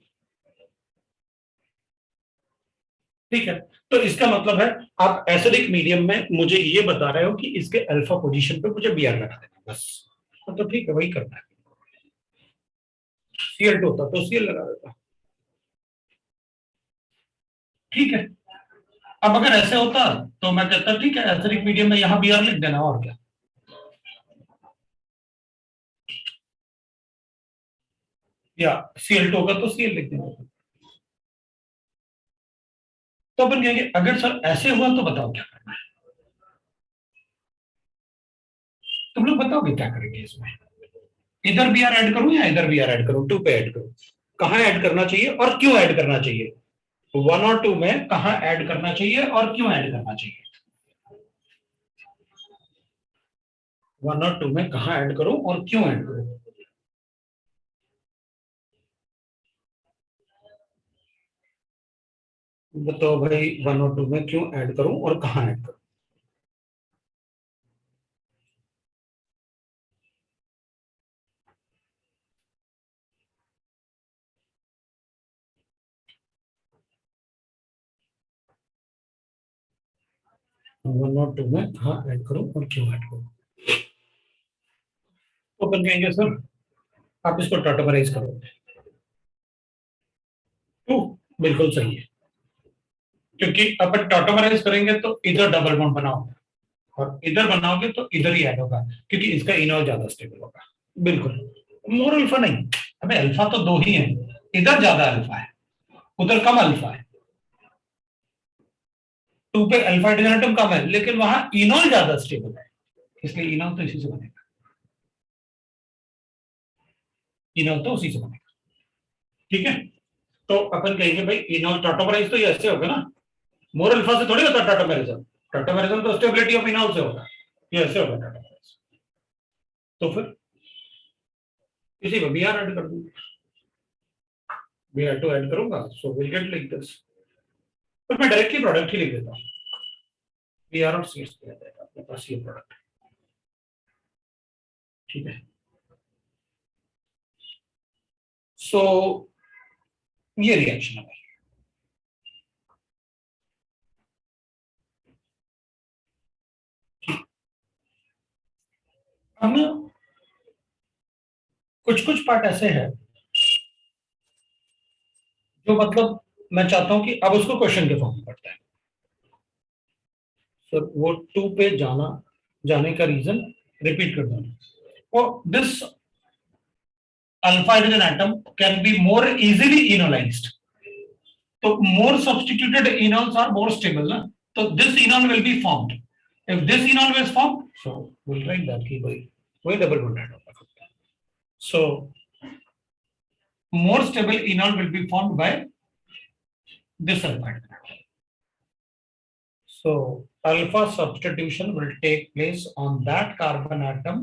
ठीक है, तो इसका मतलब है आप एसिडिक मीडियम में मुझे ये बता रहे हो कि इसके अल्फा पोजीशन पे मुझे Br लगा देना बस, तो ठीक है वही करना है। Cl2 होता तो Cl लगा देता। ठीक है, अब अगर ऐसे होता तो मैं कहता ठीक है एसिडिक मीडियम में यहाँ Br लिख देना, और क्या, या Cl2 होगा तो Cl लिख देना। तो अपन कहेंगे अगर सर ऐसे हुआ तो बताओ क्या करना है, तुम लोग बताओगे क्या करेंगे इसमें, इधर Br ऐड करूं या इधर Br ऐड करूं, 2 पे ऐड करूं, कहां ऐड करना चाहिए और क्यों ऐड करना चाहिए, 1 और 2 में कहां ऐड करना चाहिए और क्यों ऐड करना चाहिए। 1 और 2 में कहाँ ऐड करूं और क्यों ऐड करूं? बताओ भाई, 1 और 2 में क्यों ऐड करूं और कहाँ ऐड करूं? वन और टू में कहाँ ऐड करूं और क्यों ऐड करूं? तो अपन कहेंगे सर, आप इसको टॉटमराइज करो। टू बिल्कुल सही है, क्योंकि अपन टॉटमराइज करेंगे तो इधर डबल बॉन्ड बनाओगे और इधर बनाओगे तो इधर ही ऐड होगा, क्योंकि इसका इनॉल ज्यादा स्टेबल होगा। बिल्कुल। मोर अल्फा नहीं, हमें अल्फा तो दो ही है, इधर ज्यादा अल्फा है, उधर कम अल्फा है। टू पे अल्फा हाइड्रोजन कम है, लेकिन वहां इनॉल ज्यादा स्टेबल है, इसलिए इनॉल तो इसी से बनेगा। इनॉल तो उसी से बनेगा। ठीक है, तो अपन कहेंगे भाई इनॉल टॉटोमराइज तो ये ऐसे होगा ना, मोर अल्फा से थोड़ी होता टॉटोमरिज्म। टॉटोमरिज्म तो स्टेबिलिटी ऑफ इनॉल से होगा, ये ऐसे होगा टॉटोमराइज। तो फिर इसी में बी आर ऐड कर दूंगा, बी आर टू ऐड करूंगा, so will get like this. पर मैं डायरेक्टली प्रोडक्ट ही लिख देता हूँ, बी आर और सी एस पे आ जाएगा अपने पास ये प्रोडक्ट। ठीक है, सो ये रिएक्शन है। अब ना कुछ कुछ पार्ट ऐसे है जो मतलब मैं चाहता हूं कि अब उसको क्वेश्चन के फॉर्म में पढ़ता है। सर वो टू पे जाने का रीजन रिपीट कर दो। और this alpha hydrogen atom can be more easily enolised, तो more substituted enols are more stable ना, तो this enol will be formed. If this enol is formed, so will write that की भाई वही double bond add होगा। सो more stable enol will be formed by this alpha atom. So alpha substitution will take place on that carbon atom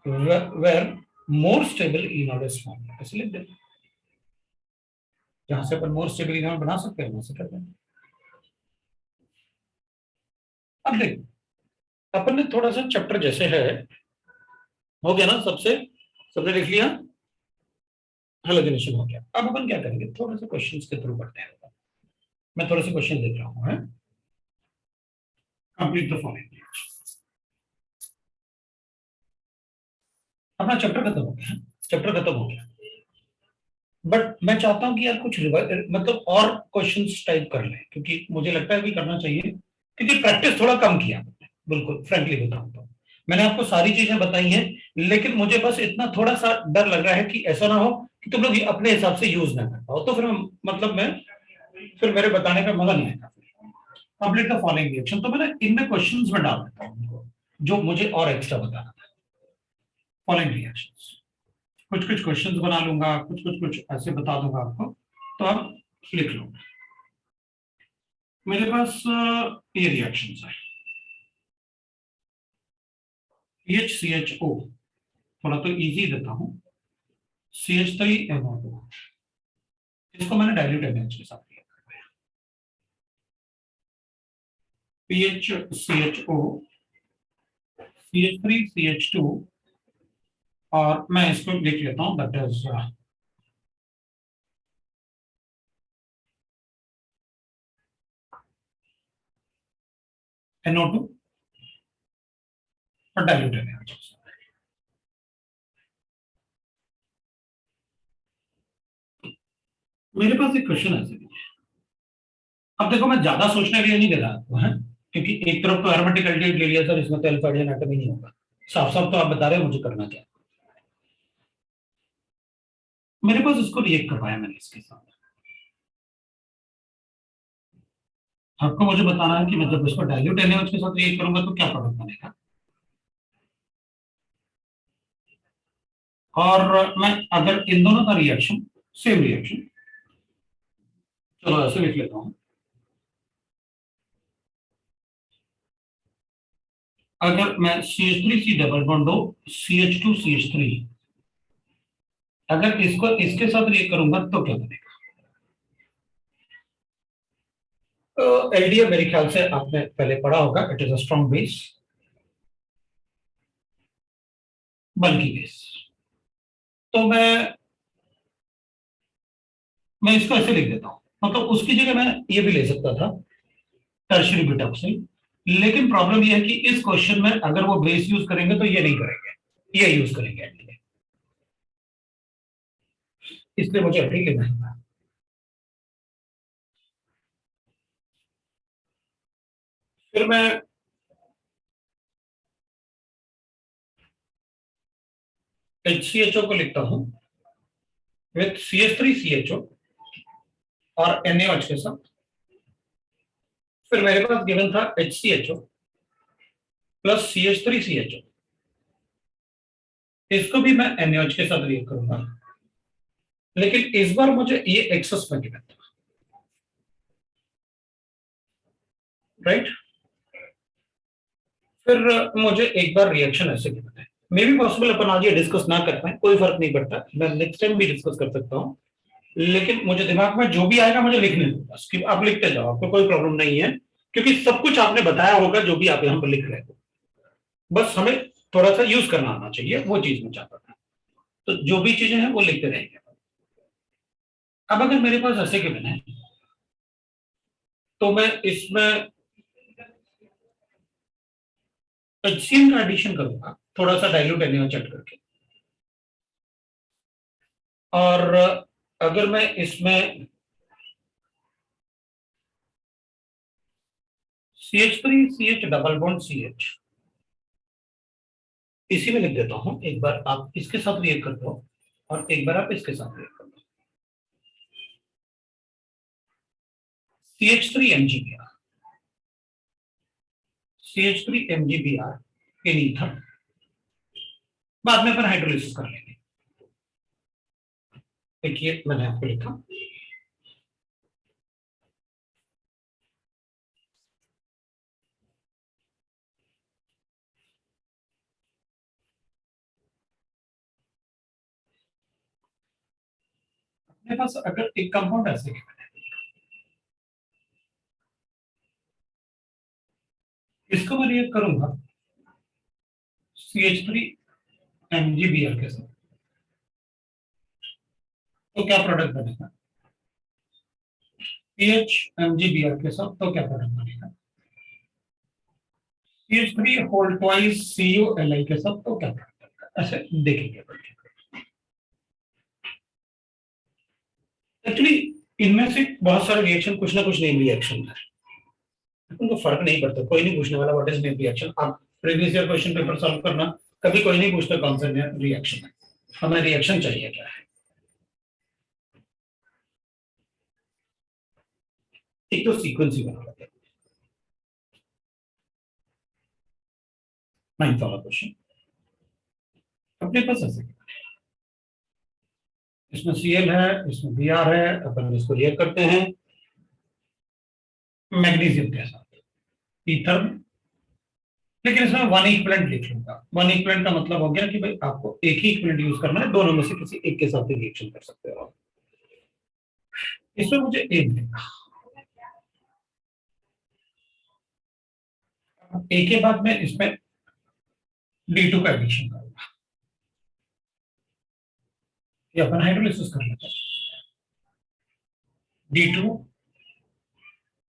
where more stable enol is formed. ऐसे लिख देते हैं, जहां से अपन मोर स्टेबल इनॉल बना सकते हैं वहां से करते हैं। अब देख, अपन ने थोड़ा सा चैप्टर जैसे है, हो गया ना सबसे, सबने लिख लिया, हेलोजनेशन हो गया। अब अपन क्या करेंगे, थोड़ा सा क्वेश्चंस के थ्रू पढ़ते हैं। मैं थोड़े से क्वेश्चन देख रहा हूँ, कंप्लीट द फॉलोइंग। अपना चैप्टर खत्म हो गया, चैप्टर खत्म हो गया, बट मैं चाहता हूं कि यार कुछ मतलब और क्वेश्चंस टाइप कर लें, क्योंकि मुझे लगता है कि करना चाहिए, क्योंकि प्रैक्टिस थोड़ा कम किया आपने, बिल्कुल फ्रेंकली बताऊं तो। मैंने आपको सारी चीजें बताई हैं, लेकिन मुझे बस इतना थोड़ा सा डर लग रहा है कि ऐसा ना हो कि तुम लोग अपने हिसाब से यूज ना कर पाओ, तो फिर मतलब मैं फिर मेरे बताने का मजा नहीं आएगा। कंप्लीट द फॉलोइंग रिएक्शन, तो मैंने इनमें क्वेश्चंस में डाल देता हूं जो मुझे और एक्स्ट्रा बताना था। फॉलोइंग रिएक्शंस, कुछ कुछ क्वेश्चंस बना लूंगा, कुछ ऐसे बता दूंगा आपको, तो आप लिख लो। मेरे पास ये रिएक्शंस है, CHCHO, थोड़ा तो इजी देता हूं, CH3NO2, इसको मैंने डाइल्यूट NaOH के साथ लिया, PHCHO, CH3CH2, और मैं इसको लिख लेता हूं, दैट इज NO2 और डाइल्यूट NaOH। मेरे पास एक क्वेश्चन है, अब देखो मैं ज्यादा सोचने के लिए नहीं दे रहा आपको, है, क्योंकि एक तरफ तो एरोमेटिक एल्डिहाइड ले लिया सर, इसमें तो अल्फा हाइड्रोजन एटम ही नहीं होगा, साफ साफ तो आप बता रहे हो मुझे करना क्या। मेरे पास इसको रिएक्ट करवाया मैंने इसके साथ, आपको मुझे बताना है कि मैं जब इसको डाइल्यूट NaOH के साथ रिएक्ट करूंगा तो क्या प्रोडक्ट बनेगा। और मैं अगर इन दोनों का रिएक्शन सेम रिएक्शन, चलो ऐसे लिख लेता हूं, अगर मैं CH3 डबल बॉन्ड हो CH2 CH3, अगर इसको इसके साथ रिएक्ट करूंगा तो क्या बनेगा? तो एलडीए मेरे ख्याल से आपने पहले पढ़ा होगा, it is a strong base, बल्कि बेस। तो मैं इसको ऐसे लिख देता हूं, मतलब उसकी जगह मैं ये भी ले सकता था, टर्शियरी बीटा ऑक्साइड। लेकिन प्रॉब्लम ये है कि इस क्वेश्चन में अगर वो बेस यूज करेंगे तो ये नहीं करेंगे, ये यूज करेंगे एलडीए, इसलिए मुझे एलडी लेना है। फिर मैं HCHO को लिखता हूं विथ CH3CHO और NaOH के साथ। फिर मेरे पास गिवन था HCHO प्लस CH3CHO, इसको भी मैं NaOH के साथ रिएक्ट करूंगा, लेकिन इस बार मुझे ये एक्सेस में गिवन था, राइट। फिर मुझे एक बार रिएक्शन ऐसे गिवन है, मे बी पॉसिबल अपन आज ये डिस्कस ना कर पाए, कोई फर्क नहीं पड़ता, मैं नेक्स्ट टाइम भी डिस्कस कर सकता हूँ। लेकिन मुझे दिमाग में जो भी आएगा मुझे लिखने दो बस, कि आप लिखते जाओ, आपको कोई प्रॉब्लम नहीं है, क्योंकि सब कुछ आपने बताया होगा जो भी आप यहाँ पर लिख रहे हो, बस हमें थोड़ा सा यूज करना आना चाहिए, वो चीज मैं चाहता था। तो जो भी चीजें हैं वो लिखते रहेंगे। अब अगर मेरे पास ऐसे गिवन है तो मैं इसमें HCl का एडिशन करूंगा, थोड़ा सा डाइल्यूट NaOH ऐड करके। और अगर मैं इसमें CH3CH डबल बॉन्ड CH इसी में लिख देता हूं, एक बार आप इसके साथ रिएक्ट कर दो और एक बार आप इसके साथ रिएक्ट कर दो। CH3MgBr, CH3MgBr के ईथर, बाद में अपन हाइड्रोलिसिस कर लेंगे। देखिए मैंने आपको लिखा, अपने पास अगर एक कंपाउंड ऐसे गिवन है, इसको मैं रिएक्ट करूंगा CH3MgBr के साथ, तो क्या प्रोडक्ट बनेगा? CH-MgBr के साथ तो क्या प्रोडक्ट बनेगा? CH3 होल ट्वाइस CuLi के साथ तो क्या प्रोडक्ट बनेगा? ऐसे देखेंगे। एक्चुअली इनमें से बहुत सारे रिएक्शन कुछ ना कुछ नेम रिएक्शन है, उनको फर्क नहीं पड़ता, कोई नहीं पूछने वाला व्हाट इज नेम रिएक्शन। आप previous year question paper solve करना, कभी कोई नहीं पूछता कौन सा रिएक्शन है, हमें रिएक्शन चाहिए क्या है। एक तो सीक्वेंस ही बना लेते हैं। 9th वाला क्वेश्चन अपने पास ऐसे, इसमें Cl है, इसमें Br है, अपन इसको रिएक्ट करते हैं मैग्नीशियम के साथ ईथर में। लेकिन इसमें वन इक्विवेलेंट लिख लूंगा, वन इक्विवेलेंट का मतलब हो गया कि भाई आपको एक ही इक्विवेलेंट यूज करना है, दोनों में से किसी एक के साथ रिएक्शन कर सकते हो। इसमें मुझे एक देगा, एक के बाद में इसमें D2 का एडिशन करूंगा, ये अपन हाइड्रोलिसिस कर लेते हैं, D2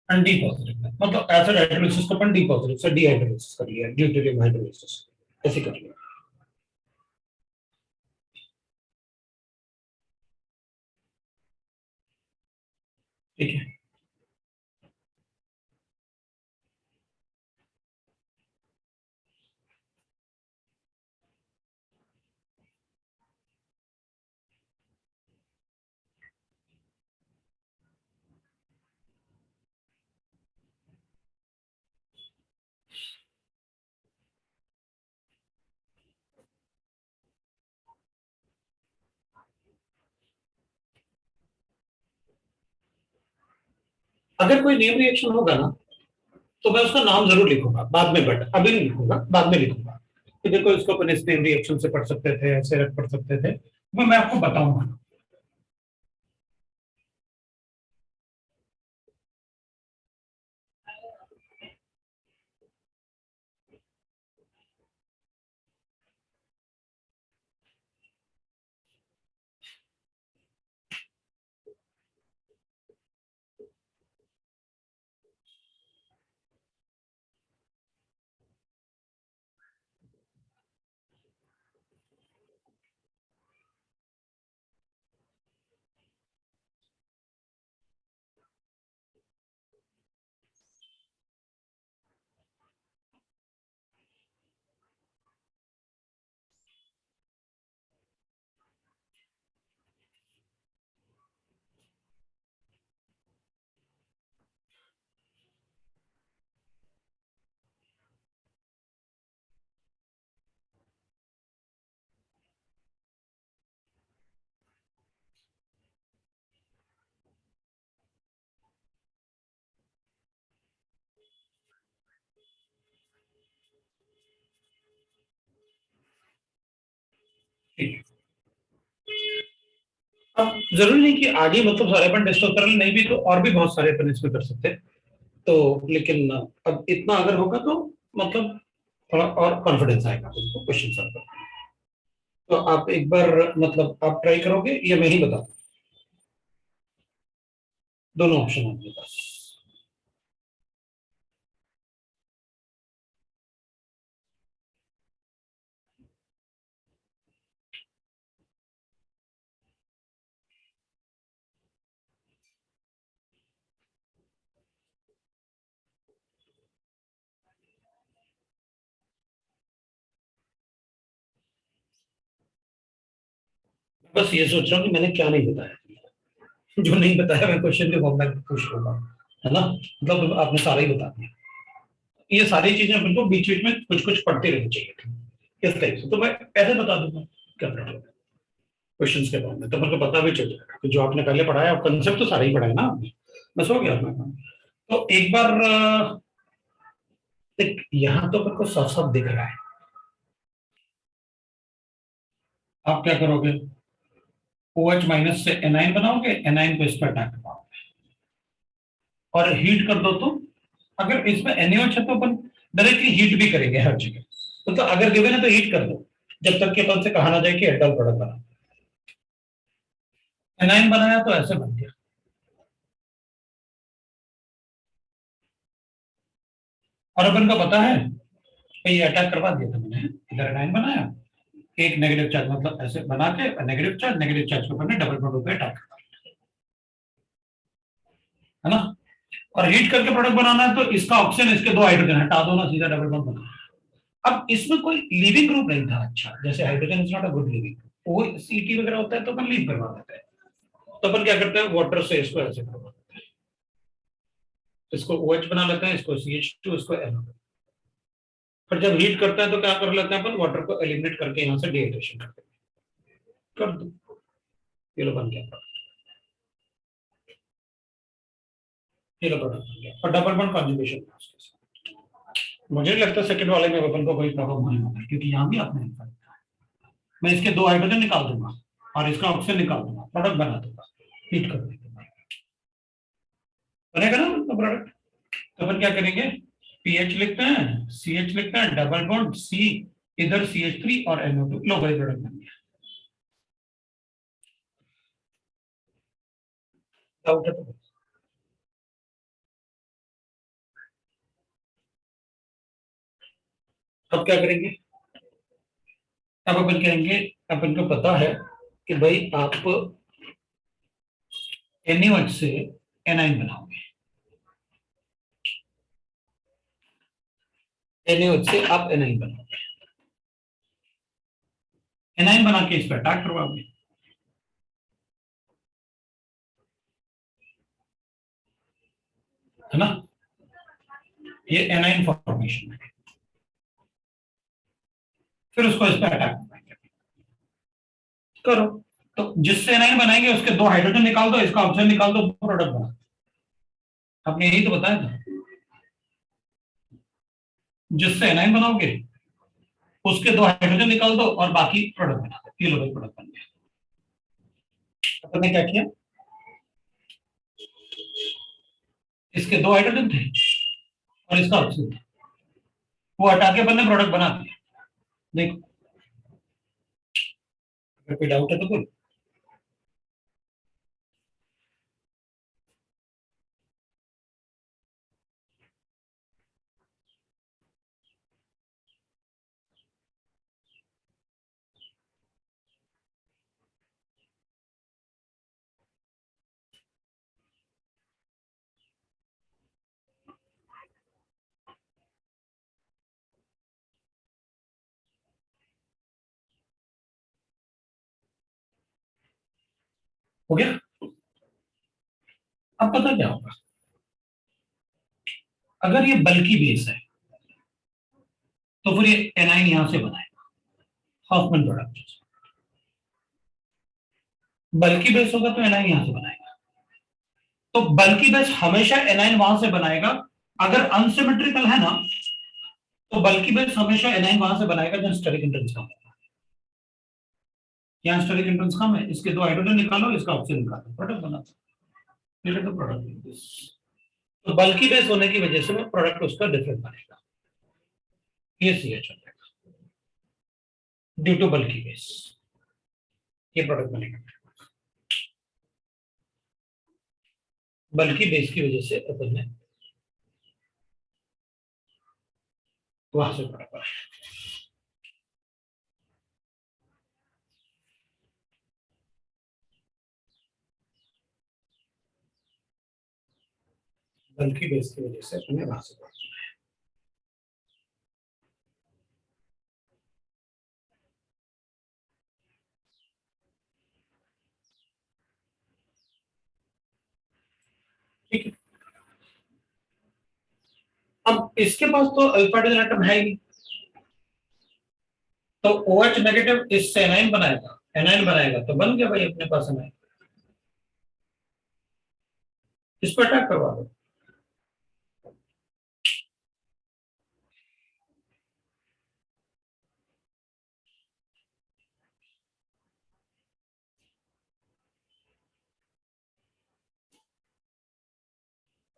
एंड डी पॉजिटिव में, मतलब एसिड हाइड्रोलिसिस को अपन डी पॉजिटिव से डी हाइड्रोलिसिस कर लिया, ड्यूटेरियम हाइड्रोलिसिस ऐसे कर लिया। ठीक है, अगर कोई नेम रिएक्शन होगा ना तो मैं उसका नाम जरूर लिखूंगा बाद में, बट अभी नहीं लिखूंगा, बाद में लिखूंगा कि देखो इसको अपन स्टेन रिएक्शन से पढ़ सकते थे, ऐसे रख पढ़ सकते थे, वो मैं आपको बताऊंगा। ठीक है। अब जरूरी नहीं कि आगे मतलब सारे अपन डिस्कस कर नहीं भी तो और भी बहुत सारे अपन इसमें कर सकते हैं। तो लेकिन अब इतना अगर होगा तो मतलब थोड़ा और कॉन्फिडेंस आएगा आपको क्वेश्चन सॉल्व करने में। तो आप एक बार मतलब आप ट्राई करोगे या मैं ही बता दूं? दोनों ऑप्शन है आपके पास। बस ये सोच रहा हूँ कि मैंने क्या नहीं बताया। जो नहीं बताया मैं क्वेश्चन के फॉर्म में पूछ लूंगा, है ना, मतलब आपने सारा ही बता दिया। ये सारी चीजें अपन को बीच बीच में कुछ कुछ पढ़ते रहनी चाहिए थी इस टाइप से, तो मैं ऐसे बता दूंगा क्या प्रॉब्लम है क्वेश्चन के फॉर्म में, तो अपन को पता भी चल जाएगा कि जो आपने पहले पढ़ाया कंसेप्ट तो सारा ही पढ़ा है ना आपने। बस हो गया अपना काम। तो एक बार देख यहाँ तो अपन को साफ साफ दिख रहा है। आप क्या करोगे, OH माइनस से एनाइन बनाओगे, एनाइन को इस पर अटैक करवाओगे और हीट कर दो तो अगर इसमें NaOH है तो अपन डायरेक्टली हीट भी करेंगे हर जगह। तो अगर गिवन है तो हीट कर दो जब तक कि अपन से कहा ना जाए कि एल्डल प्रोडक्ट बना। एनाइन बनाया तो ऐसे बन गया। और अपन को पता है कि ये अटैक करवा दिया था मैंने, इधर एनाइन बनाया, एक नेगेटिव चार्ज मतलब ऐसे बना के नेगेटिव चार्ज के ऊपर ने डबल बॉन्ड पे अटैक करवा, है ना। और हीट करके प्रोडक्ट बनाना है तो इसका ऑप्शन इसके दो हाइड्रोजन हटा दो ना, सीधा डबल बॉन्ड बना। अब इसमें कोई लिविंग ग्रुप नहीं था, अच्छा जैसे hydrogen is not a good living, वो CT वगैरह होता है तो अपन लीव करवा देते हैं। तो अपन क्या करते हैं वाटर से इसको ऐसे करवा देते हैं, इसको OH बना लेते हैं, इसको CH2, इसको NO। पर जब हीट करते हैं तो क्या कर लेते हैं अपन, वाटर को एलिमिनेट करके यहाँ से डिहाइड्रेशन कर दो, ये लो बन गया, ये लो प्रोडक्ट बन गया और डबल बॉन्ड कॉन्जुगेशन। मुझे नहीं लगता सेकंड वाले में अपन को कोई प्रॉब्लम होने वाला है, क्योंकि यहाँ भी आपने लिखा है। मैं इसके दो हाइड्रोजन निकाल दूंगा और इसका ऑक्सीजन निकाल दूंगा, प्रोडक्ट बना दूंगा हीट करने के बाद, बनेगा ना प्रोडक्ट। तो अपन क्या करेंगे, पीएच लिखते हैं, CH लिखते हैं, डबल बॉन्ड C, इधर CH3 और NO2, लो भाई प्रोडक्ट बन गया। डाउट है तो अब क्या करेंगे, अब अपन कहेंगे, अपन को पता है कि भाई आप NaOH से एनाइन बनाओगे, NaOH से आप एनाइन बनाओगे, एनाइन बना के इस पर अटैक करवाओगे, है ना। ये एनाइन फॉर्मेशन है, फिर उसको इस पर अटैक करवाएंगे, करो। तो जिससे एनाइन बनाएंगे उसके दो हाइड्रोजन निकाल दो, इसका ऑक्सीजन निकाल दो, प्रोडक्ट बना। आपने यही तो बताया था। जिससे एनाइन बनाओगे, उसके 2 हाइड्रोजन निकाल दो और बाकी प्रोडक्ट बना दो। ये लो भाई, प्रोडक्ट बन गया। अपन ने क्या किया, इसके 2 हाइड्रोजन थे और इसका ऑक्सीजन था, वो हटा के अपन ने प्रोडक्ट बना दिया। देखो, अगर कोई डाउट है तो बोलो। हो गया। अब पता क्या होगा, अगर ये बल्कि बेस है तो फिर ये एनाइन यहां से बनाएगा, हॉफमैन प्रोडक्ट। बल्कि बेस होगा तो एनाइन यहां से बनाएगा, तो बल्कि बेस हमेशा एनाइन वहां से बनाएगा। अगर अनसिमेट्रिकल है ना, तो बल्कि बेस हमेशा एनाइन वहां से बनाएगा जहां स्टेरिक हिंड्रेंस कम है। यहाँ स्टेरिक हिंड्रेंस कम है, इसके 2 हाइड्रोजन निकालो, इसका ऑक्सीजन निकालो, प्रोडक्ट बना दो। प्रोडक्ट, तो बल्कि बेस होने की वजह से वो प्रोडक्ट उसका डिफरेंट बनेगा, ये सी एच ड्यू टू बल्कि बेस, ये प्रोडक्ट बनेगा। बल्कि बेस की वजह से अपन ने वहां से प्रोडक्ट बनाया। बल्कि बेस की वजह से अपन ने वहां से प्रोडक्ट बनाया। ठीक है, अब इसके पास तो अल्फा हाइड्रोजन एटम है ही नहीं, तो OH नेगेटिव इससे एनाइन बनाएगा, एनाइन बनाएगा तो बन गया भाई अपने पास एनाइन। इस पर अटैक करवा दो।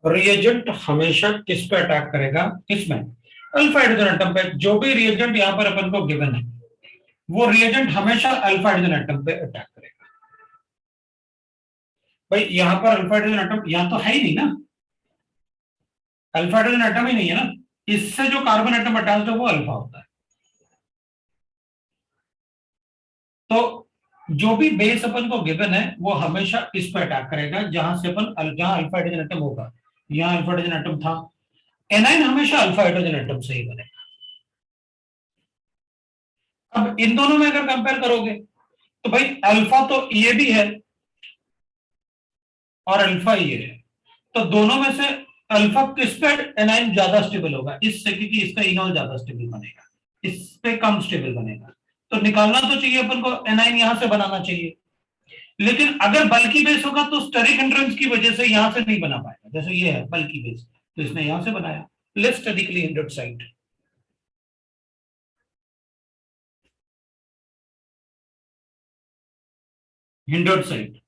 रिएजेंट हमेशा किस पे अटैक करेगा, किसमें, अल्फा हाइड्रोजन एटम पे। जो भी रिएजेंट यहां पर अपन को गिवन है, वो रिएजेंट हमेशा अल्फा हाइड्रोजन एटम पे अटैक करेगा। भाई यहां पर अल्फा हाइड्रोजन एटम यहां तो है ही नहीं ना, अल्फा हाइड्रोजन एटम ही नहीं है ना, इससे जो कार्बन एटम अटैच है वो अल्फा होता है। तो जो भी बेस अपन को गिवन है वो हमेशा इस पे अटैक करेगा, जहां से अपन जहां अल्फा हाइड्रोजन एटम होगा, यहां अल्फा हाइड्रोजन एटम था, एनाइन हमेशा अल्फा हाइड्रोजन एटम से ही बनेगा। अब इन दोनों में अगर कंपेयर करोगे तो भाई अल्फा तो ये भी है और अल्फा ये है, तो दोनों में से अल्फा किस पे एनाइन ज्यादा स्टेबल होगा, इससे, क्योंकि इसका इनॉल ज्यादा स्टेबल बनेगा, इस पे कम स्टेबल बनेगा। तो निकालना तो चाहिए अपन को, एनाइन यहां से बनाना चाहिए। लेकिन अगर बल्कि बेस होगा तो स्टेरिक हिंड्रेंस की वजह से यहां से नहीं बना पाएगा, जैसे ये है बल्कि बेस, तो इसने यहां से बनाया, less sterically hindered side. Hindered side,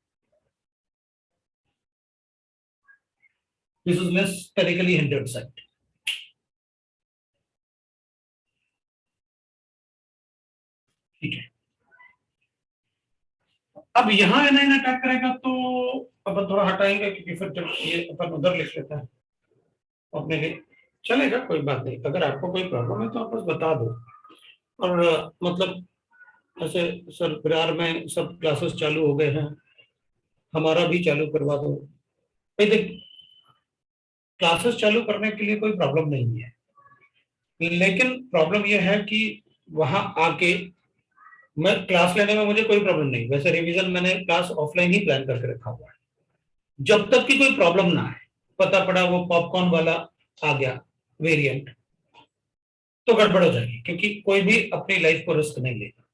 this is less sterically hindered side. ठीक है, अब यहां एनाइन अटैक करेगा तो अपन थोड़ा हटाएंगे, क्योंकि फिर जब ये अपन उधर लिख लेते हैं अपने लिए चलेगा, कोई बात नहीं। अगर आपको कोई प्रॉब्लम है तो आप बस बता दो। और मतलब ऐसे सर बिहार में सब क्लासेस चालू हो गए हैं, हमारा भी चालू करवा दो। भाई देख, क्लासेस चालू करने के लिए कोई प्रॉब्लम नहीं है, लेकिन प्रॉब्लम यह है कि वहां आके मैं क्लास लेने में मुझे कोई प्रॉब्लम नहीं, वैसे रिवीजन मैंने क्लास ऑफलाइन ही प्लान करके रखा हुआ है, जब तक कि कोई प्रॉब्लम ना आए। पता पड़ा वो पॉपकॉर्न वाला आ गया वेरिएंट, तो गड़बड़ हो जाएगी, क्योंकि कोई भी अपनी लाइफ को रिस्क नहीं लेगा।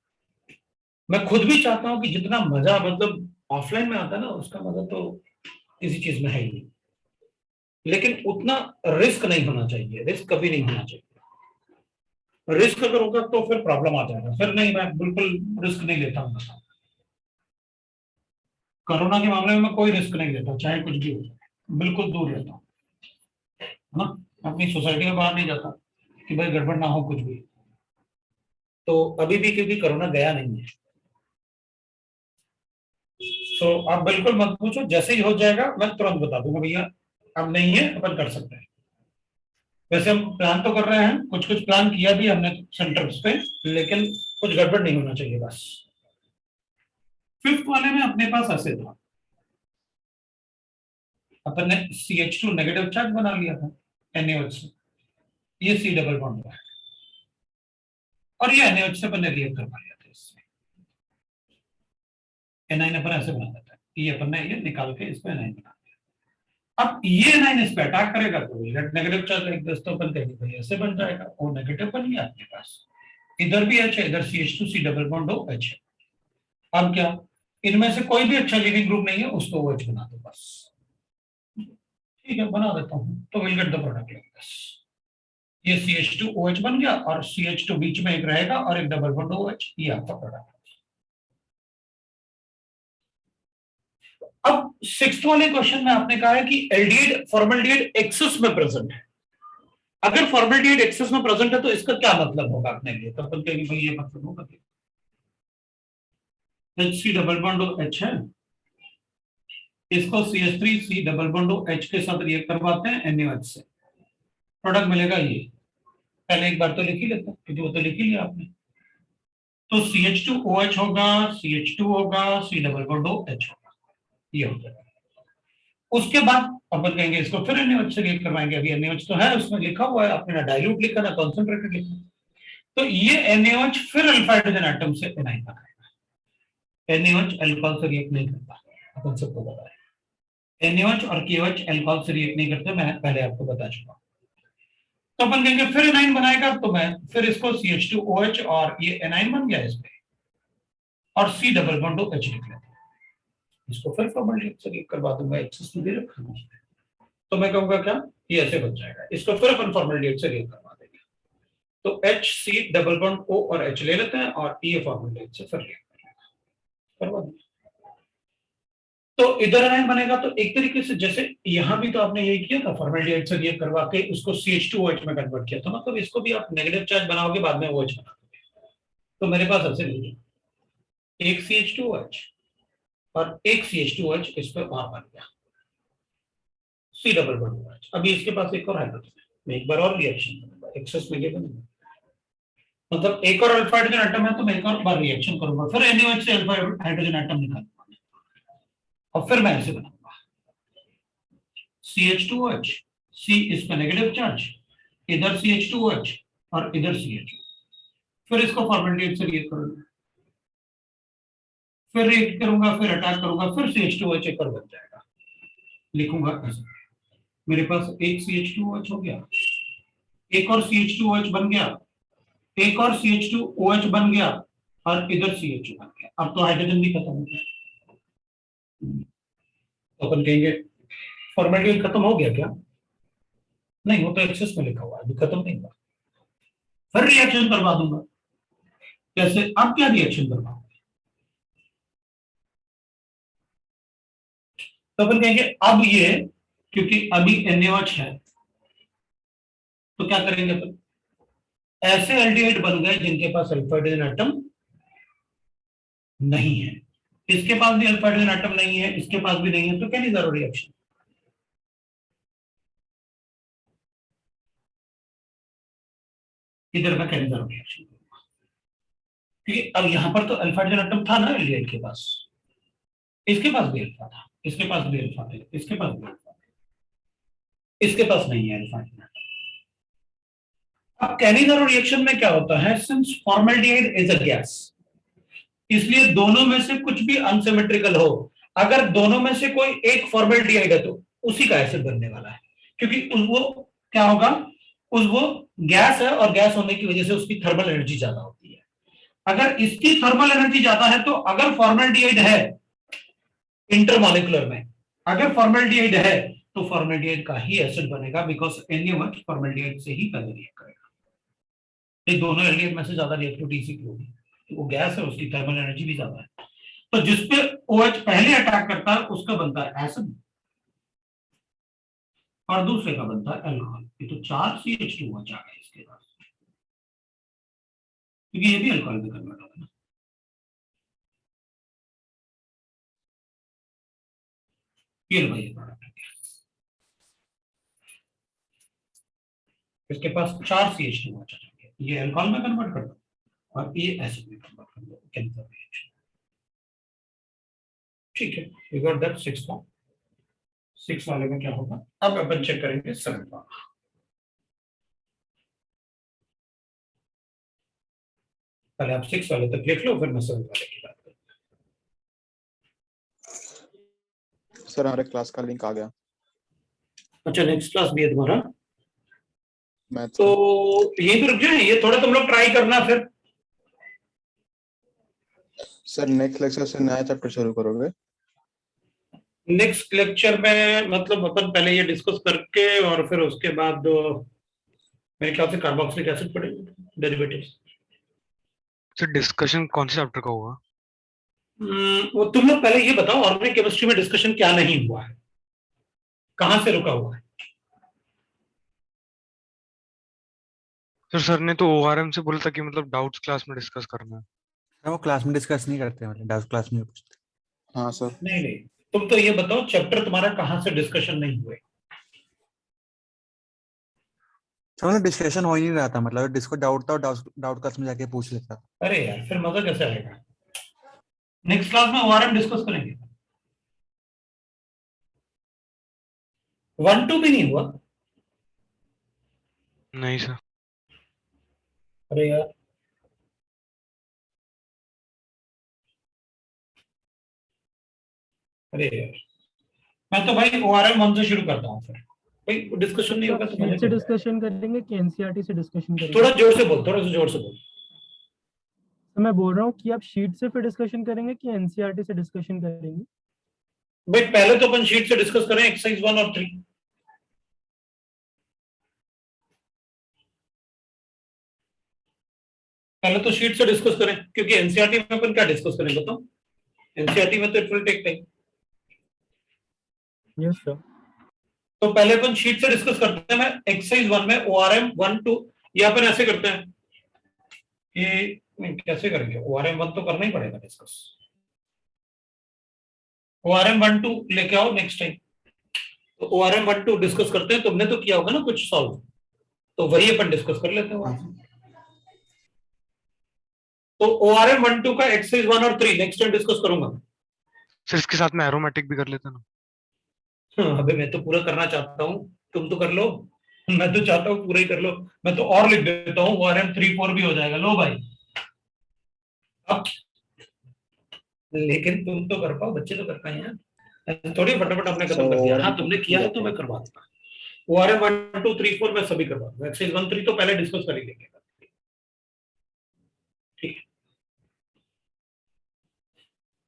मैं खुद भी चाहता हूं कि जितना मजा मतलब ऑफलाइन में आता है ना, उसका मजा तो किसी चीज में है ही नहीं, लेकिन उतना रिस्क नहीं होना चाहिए, रिस्क कभी नहीं होना चाहिए। रिस्क अगर होगा तो फिर प्रॉब्लम आ जाएगा, फिर नहीं, मैं बिल्कुल रिस्क नहीं लेता हूँ। बताओ, कोरोना के मामले में मैं कोई रिस्क नहीं लेता, चाहे कुछ भी हो जाए, बिल्कुल दूर रहता हूँ, है ना। अपनी सोसाइटी में बाहर नहीं जाता कि भाई गड़बड़ ना हो कुछ भी। तो अभी भी क्योंकि कोरोना गया नहीं है, तो आप बिल्कुल मत पूछो, जैसे ही हो जाएगा मैं तुरंत बता दूंगा भैया अब नहीं है, अपन कर सकते हैं। वैसे हम प्लान तो कर रहे हैं, कुछ कुछ प्लान किया भी हमने सेंटर्स पे, लेकिन कुछ गड़बड़ नहीं होना चाहिए बस। फिफ्थ वाले में अपने पास ऐसे था, अपन ने CH2 नेगेटिव चार्ज बना लिया था NaOH से, ये C डबल बॉन्ड है, और ये NaOH से अपन ने रिएक्ट करवा लिया था इससे। एनाइन अपन ऐसे बना देता है, ये अपन ने ये निकाल के इस पे एनाइन बना दिया। अब ये एनाइन इस पे अटैक करेगा तो नेगेटिव चार्ज लाइक दिस, तो अपन कहेंगे भाई ऐसे बन जाएगा, वो नेगेटिव बन गया आपके पास, इधर भी H है, इधर CH2 C डबल बॉन्ड हो H है। अब क्या, इनमें से कोई भी अच्छा लीविंग ग्रुप नहीं है, उसको OH बना दो बस। ठीक है, बना देता हूँ, तो will get the product like this. ये CH2 OH बन गया, और CH2 बीच में एक रहेगा और एक डबल बॉन्ड OH, ये आपका प्रोडक्ट। अब सिक्स्थ वाले क्वेश्चन में आपने कहा है कि एल्डिहाइड फॉर्मल्डिहाइड एक्सेस में प्रेजेंट है। अगर फॉर्मल्डिहाइड एक्सेस में प्रेजेंट है तो इसका क्या मतलब होगा अपने लिए, तो अपन कहेंगे भाई ये मतलब होगा HC डबल बॉन्ड H है, इसको CH3 C double bond H के साथ रिएक्ट करवाते हैं NaOH से, प्रोडक्ट मिलेगा ये। पहले एक बार तो लिख ही लेते हैं, क्योंकि वो तो लिख ही लिया आपने। तो CH2OH होगा, CH2 होगा, C डबल बॉन्ड H होगा, ये हो जाएगा। उसके बाद अपन कहेंगे इसको फिर NaOH से रिएक्ट करवाएंगे, अभी NaOH तो है उसमें लिखा हुआ है, आपने ना डाइल्यूट लिखा ना कॉन्सेंट्रेटेड लिखा, तो ये NaOH फिर अल्फा हाइड्रोजन एटम से एनाइन बनाएगा। NaOH अल्कोहल से रिएक्ट नहीं करता, अपन सबको पता है। NaOH और KOH अल्कोहल से रिएक्ट नहीं करते, मैं पहले आपको बता चुका हूं। तो अपन कहेंगे फिर एनाइन बनाएगा, तो मैं फिर इसको CH2OH और ये एनाइन बन गया इसमें, और C डबल बॉन्ड H लिख लेते हैं, इसको फिर फॉर्मल्डिहाइड से रिएक्ट करवा दूंगा, एक्सेस में दे रखा है, तो मैं कहूंगा क्या, ये ऐसे बन जाएगा, इसको फिर अपन फॉर्मल्डिहाइड से रिएक्ट करवा देंगे। तो HC डबल बॉन्ड O और H ले लेते हैं, और ये फॉर्मल्डिहाइड से फिर रिएक्ट करवा देंगे, तो इधर एनाइन बनेगा। तो एक तरीके से जैसे यहां भी तो आपने यही किया था, फॉर्मल्डिहाइड से रिएक्ट करवा के उसको CH2OH में कन्वर्ट किया था, मतलब इसको भी आप नेगेटिव चार्ज बनाओगे, बाद में OH बना दोगे। तो मेरे पास ऐसे नहीं है, एक CH2OH और एक CH2OH इस पर और बन गया, C डबल बॉन्ड OH। अभी इसके पास एक और हाइड्रोजन है, मैं एक बार और रिएक्शन करूंगा, एक्सेस में ये बनेगा, मतलब एक और अल्फा हाइड्रोजन एटम है तो मैं एक और बार रिएक्शन करूंगा, फिर NaOH से अल्फा हाइड्रोजन एटम निकालूंगा, और फिर मैं ऐसे बनाऊंगा CH2OH, C इस पर नेगेटिव चार्ज, इधर CH2OH और इधर CH, फिर इसको फॉर्मल्डिहाइड से रिएक्ट करूंगा, फिर रिएक्ट करूंगा, फिर अटैक करूंगा, फिर CH2OH एक और बन जाएगा, लिखूंगा ऐसे। मेरे पास एक CH2OH हो गया, एक और CH2OH बन गया, एक और CH2OH बन गया, और इधर CH2 बन गया। अब तो हाइड्रोजन भी खत्म हो गया, तो अपन कहेंगे फॉर्मेलिटी खत्म हो गया क्या, नहीं, वो तो एक्सेस में लिखा हुआ है, अभी खत्म नहीं हुआ, फिर रिएक्शन करवा दूंगा। कैसे, अब क्या रिएक्शन करवा, तो अपन कहेंगे अब ये, क्योंकि अभी NaOH है, तो क्या करेंगे अपन, ऐसे एल्डिहाइड बन गए जिनके पास अल्फा हाइड्रोजन एटम नहीं है, इसके पास भी अल्फा हाइड्रोजन एटम नहीं है, इसके पास भी नहीं है, तो क्या नहीं जरूरी रिएक्शन, इधर का क्या नहीं जरूरी रिएक्शन, क्योंकि अब यहां पर तो अल्फा हाइड्रोजन एटम था ना एल्डिहाइड के पास, इसके पास भी अल्फा था, इसके पास भी अल्फा था, इसके पास भी अल्फा, इसके पास नहीं है अल्फा हाइड्रोजन। अब कैनिज़रो रिएक्शन में क्या होता है, since formaldehyde is a gas, इसलिए दोनों में से कुछ भी अनसिमेट्रिकल हो, अगर दोनों में से कोई एक फॉर्मल्डिहाइड है तो उसी का एसिड बनने वाला है, क्योंकि वो क्या होगा, वो गैस है, और गैस होने की वजह से उसकी थर्मल एनर्जी ज्यादा होती है। अगर इसकी थर्मल एनर्जी ज्यादा है, तो अगर फॉर्मल्डिहाइड है इंटरमॉलिक्यूलर में, अगर फॉर्मल्डिहाइड है तो फॉर्मल्डिहाइड का ही एसिड बनेगा, बिकॉज NaOH फॉर्मल्डिहाइड से ही पहले रिएक्ट करेगा। ये दोनों एल्डिहाइड में से ज्यादा रिएक्टिविटी इसी की होगी, वो गैस है, उसकी थर्मल एनर्जी भी ज्यादा है। तो जिसपे OH पहले अटैक करता है उसका बनता है एसिड, और दूसरे का बनता है अल्कोहल। ये तो 4 CH2 आ गए इसके बाद, क्योंकि ये भी अल्कोहल में कन्वर्ट होगा ना। ये लो भाई ये प्रोडक्ट है, इसके पास 4 CH2 बचा जाएंगे, ये अल्कोहल में कन्वर्ट कर दो और ये एसिड में कन्वर्ट कर दो, केमिकल रिएक्शन। ठीक है, वी गॉट दैट 6 वाला। 6 वाले में क्या होगा, अब अपन चेक करेंगे 7 वाला। पहले आप 6 वाले तक लिख लो, फिर मैं 7 वाले की बात करूंगा। सर हमारे क्लास का लिंक आ गया। अच्छा, नेक्स्ट क्लास भी है तुम्हारा, मैथ्स तो यहीं पे रुक जाए, ये थोड़ा तुम लोग ट्राई करना फिर। सर नेक्स्ट लेक्चर से नया चैप्टर शुरू करोगे? नेक्स्ट लेक्चर में मतलब अपन पहले ये डिस्कस करके और फिर उसके बाद मेरे ख्याल से कार्बोक्सिलिक एसिड पढ़ेंगे, डेरिवेटिव्स। सर डिस्कशन कौन से चैप्टर का होगा? वो तुम लोग पहले ये बताओ, ऑर्गेनिक केमिस्ट्री में डिस्कशन क्या नहीं हुआ है, कहां से रुका हुआ है? सर ने तो ORM से बोला था कि मतलब डाउट्स क्लास में डिस्कस करना है। वो क्लास में डिस्कस नहीं करते, मतलब डाउट क्लास में पूछते। हाँ सर। नहीं नहीं, तुम तो ये बताओ चैप्टर तुम्हारा कहां से डिस्कशन नहीं हुए? मतलब डिस्कशन हो ही नहीं रहा था, मतलब जिसको डाउट था डाउट क्लास में जाके पूछ लेता था। अरे यार फिर मजा कैसे आएगा? नेक्स्ट क्लास में ORM डिस्कस करेंगे। 1-2 भी नहीं हुआ? नहीं सर। अरे यार, अरे यार, मैं तो भाई ORM 1 से शुरू करता हूँ, फिर कोई डिस्कशन नहीं होगा तो मजा शीट से क्या? डिस्कशन करेंगे कि एनसीईआरटी से डिस्कशन करेंगे? थोड़ा जोर से बोल, थोड़ा सा जोर से बोल। तो मैं बोल रहा हूँ कि आप शीट से फिर डिस्कशन करेंगे कि एनसीईआरटी से डिस्कशन करेंगे? भाई पहले तो अपन शीट से डिस्कस करें एक्सरसाइज 1 और 3। पहले तो शीट से डिस्कस करें, क्योंकि एनसीईआरटी में अपन क्या डिस्कस करें बताओ? एनसीईआरटी में तो it will take time. Yes sir. तो पहले अपन शीट से डिस्कस करते हैं। मैं एक्सरसाइज 1 में ORM 1-2, ये अपन ऐसे करते हैं कि नहीं, कैसे करेंगे? ORM 1 तो करना ही पड़ेगा डिस्कस। ORM 1-2 लेके आओ नेक्स्ट टाइम। तो ORM 1-2 डिस्कस करते हैं, तुमने तो किया होगा ना कुछ सॉल्व, तो वही अपन डिस्कस कर लेते हैं वहां से। तो ORM 1-2 का एक्सरसाइज 1 और 3 नेक्स्ट टाइम डिस्कस करूंगा। सर इसके साथ में एरोमेटिक भी कर लेते ना। अबे मैं तो पूरा करना चाहता हूँ, तुम तो कर लो। मैं तो चाहता हूँ पूरा ही कर लो, मैं तो और लिख देता हूँ, ORM 3-4 भी हो जाएगा। लो भाई अब, लेकिन तुम तो कर पाओ, बच्चे तो कर पाए यार, थोड़ी फटाफट आपने खत्म कर दिया। हाँ तुमने किया है तो मैं करवा दूंगा। ORM 1, 2, 3, 4 मैं सभी करवा दूंगा। एक्सरसाइज 1, 3 तो पहले डिस्कस कर ही लेंगे, ठीक है?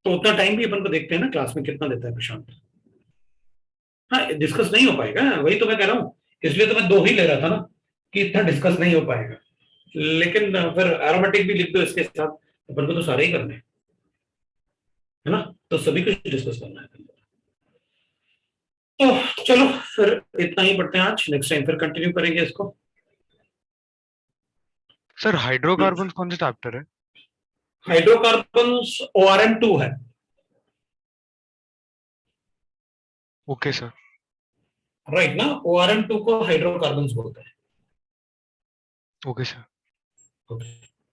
तो उतना टाइम भी अपन को देखते हैं ना क्लास में कितना देता है प्रशांत। हाँ डिस्कस नहीं हो पाएगा, वही तो मैं कह रहा हूँ, इसलिए तो मैं 2 ही ले रहा था ना, कि इतना डिस्कस नहीं हो पाएगा। लेकिन फिर एरोमेटिक भी लिख दो इसके साथ, अपन को तो सारे ही करने हैं, है ना? तो सभी कुछ डिस्कस करना है। तो चलो फिर इतना ही पढ़ते हैं आज, नेक्स्ट टाइम फिर कंटिन्यू करेंगे इसको। सर हाइड्रोकार्बन कौन सा चैप्टर है? हाइड्रोकार्बन्स ORM 2 है। Okay sir. राइट ना, ORM 2 को हाइड्रोकार्बन्स बोलते हैं। Okay sir. ओके।